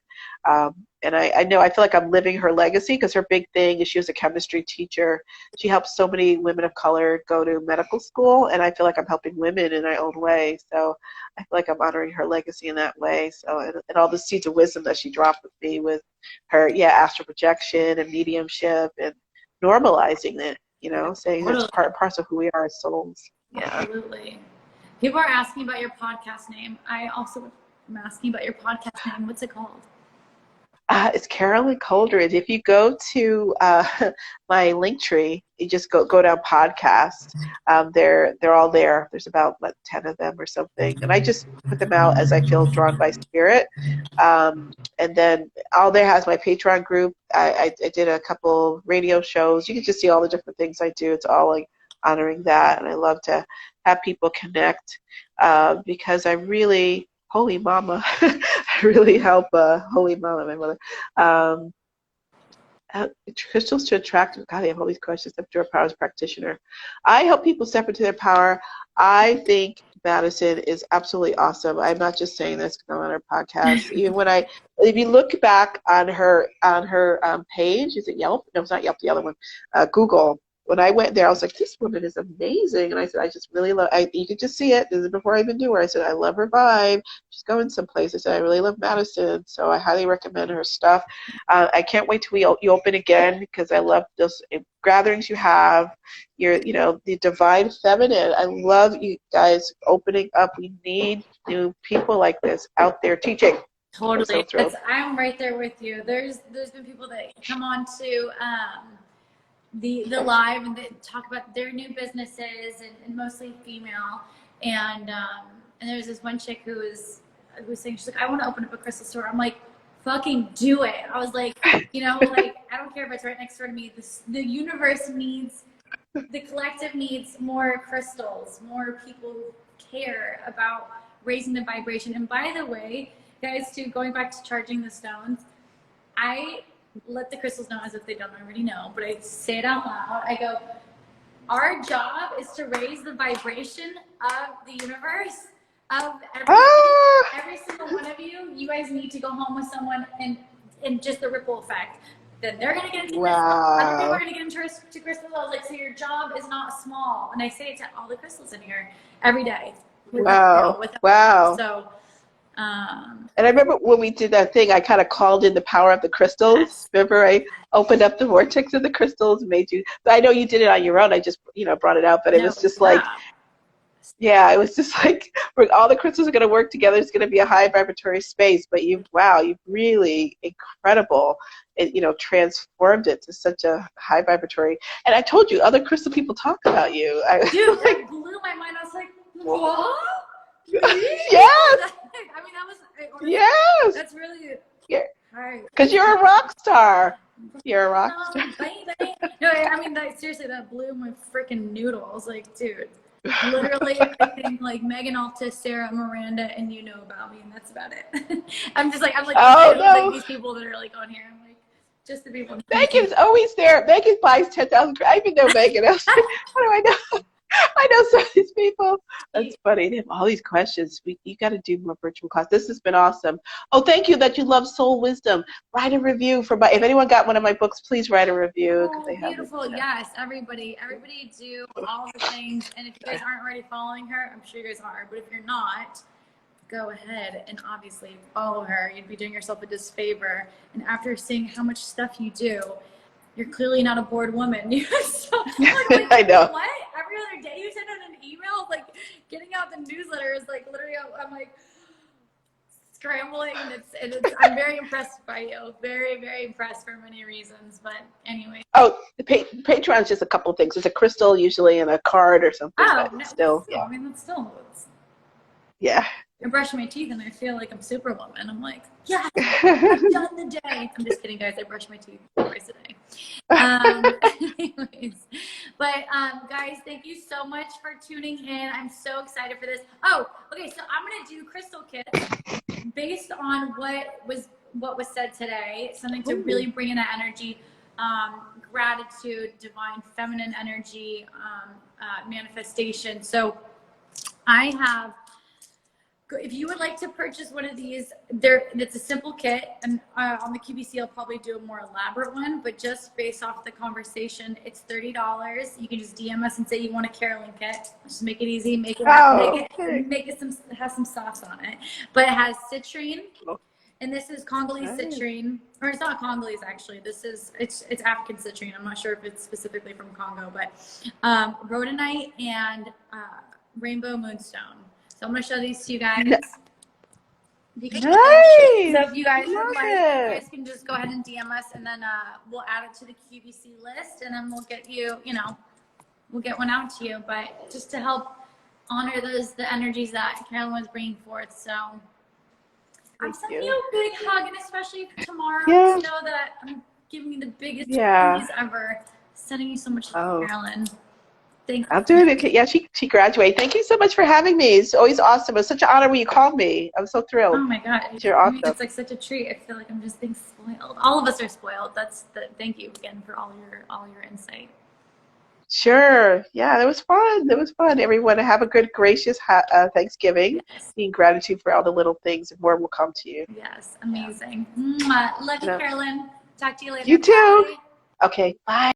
And I feel like I'm living her legacy, because her big thing is she was a chemistry teacher. She helped so many women of color go to medical school, and I feel like I'm helping women in my own way. So I feel like I'm honoring her legacy in that way. So and all the seeds of wisdom that she dropped with me with her, astral projection and mediumship and normalizing it, saying it's part and parcel of who we are as souls. Yeah. Absolutely. People are asking about your podcast name. I also am asking about your podcast name. What's it called? It's Carolyn Coleridge. If you go to my link tree, you just go down podcast. They're all there. There's about 10 of them or something, and I just put them out as I feel drawn by spirit. And then all there has my Patreon group. I did a couple radio shows. You can just see all the different things I do. It's all like honoring that, and I love to have people connect because I really. Holy Mama, I really help Holy Mama, my mother. Crystals to attract. God, they have all these questions. Step to our power as a practitioner. I help people step into their power. I think Madison is absolutely awesome. I'm not just saying this because I'm on her podcast. Even if you look back on her page, is it Yelp? No, it's not Yelp. The other one, Google. When I went there, I was like, this woman is amazing. And I said, I just really love, you could just see it. This is before I even knew her. I said, I love her vibe. She's going someplace. I said, I really love Madison. So I highly recommend her stuff. I can't wait till you open again, because I love those gatherings you have. The divine feminine. I love you guys opening up. We need new people like this out there teaching. Totally. I'm right there with you. There's been people that come on to the live and they talk about their new businesses and mostly female, and there's this one chick who was saying, she's like, I want to open up a crystal store. I'm like, fucking do it. I was like, I don't care if it's right next door to me. The universe needs, the collective needs more crystals, more people who care about raising the vibration. And by the way, guys, too, going back to charging the stones, I let the crystals know, as if they don't already know, but I say it out loud. I go, our job is to raise the vibration of the universe, of every single one of you. You guys need to go home with someone and just the ripple effect. Then they're going to get into crystals. Other people are going to get into crystals. I was like, so your job is not small. And I say it to all the crystals in here every day. Wow. Wow. So, and I remember when we did that thing, I kind of called in the power of the crystals. Yes. Remember, I opened up the vortex of the crystals and made you. But I know you did it on your own. I just, brought it out. But it was just like, yeah, it was just like all the crystals are going to work together. It's going to be a high vibratory space. But you've really incredible. It, transformed it to such a high vibratory. And I told you, other crystal people talk about you. Dude, that blew my mind. I was like, what? Yes. I mean, that was. Yes. That's really. Yeah. Hard. Because you're a rock star. You're a rock star. Baby. No, I mean, seriously, that blew my freaking noodles. Like, dude, literally everything, like Megan Altus, Sarah, Miranda, and you know about me, and that's about it. I'm Oh, no. like these people that are like on here. I'm like, just the people. Megan's always there. Megan buys 10,000. I even know Megan. I was like, how do I know? I know some of these people. That's funny. They have all these questions. You got to do more virtual class. This has been awesome. Oh, thank you that you love Soul Wisdom. Write a review for if anyone got one of my books, please write a review. Oh, beautiful. Yes, everybody do all the things. And if you guys aren't already following her, I'm sure you guys are. But if you're not, go ahead and obviously follow her. You'd be doing yourself a disfavor. And after seeing how much stuff you do, you're clearly not a bored woman. So, like, I know. What? Every other day you send out an email, like getting out the newsletter is like literally, I'm like scrambling, and I'm very impressed by you. Very, very impressed for many reasons. But anyway. Oh, the Patreon is just a couple things. It's a crystal usually and a card or something. Oh, but no, still, yeah. I mean, that's still. Yeah. I brush my teeth and I feel like I'm Superwoman. I'm like, yeah, I've done the day. I'm just kidding, guys. I brush my teeth twice a day. Anyways, but guys, thank you so much for tuning in. I'm so excited for this. Oh, okay. So I'm gonna do crystal kits based on what was said today. Something to really bring in that energy, gratitude, divine feminine energy, manifestation. So I have. If you would like to purchase one of these, it's a simple kit, and on the QVC I'll probably do a more elaborate one, but just based off the conversation, it's $30. You can just DM us and say you want a Carolyn kit. Let's just make it easy, make it have some sauce on it. But it has citrine, and this is Congolese citrine, or it's not Congolese actually. It's African citrine. I'm not sure if it's specifically from Congo, but rhodonite and rainbow moonstone. So I'm going to show these to you guys. Nice. So if you guys would like, you guys can just go ahead and DM us, and then we'll add it to the QVC list, and then we'll get you, we'll get one out to you. But just to help honor the energies that Carolyn was bringing forth. So I'm sending you a big hug, and especially tomorrow, to know that I'm giving you the biggest energies ever. Sending you so much love, Carolyn. I'm doing it. Yeah, she graduated. Thank you so much for having me. It's always awesome. It was such an honor when you called me. I'm so thrilled. Oh my God. You're awesome. It's like such a treat. I feel like I'm just being spoiled. All of us are spoiled. Thank you again for all your insight. Sure. Yeah, that was fun. That was fun. Everyone have a good, gracious Thanksgiving. Being gratitude for all the little things, and more will come to you. Yes. Amazing. Love you, Carolyn. Talk to you later. You too. Bye. Okay. Bye.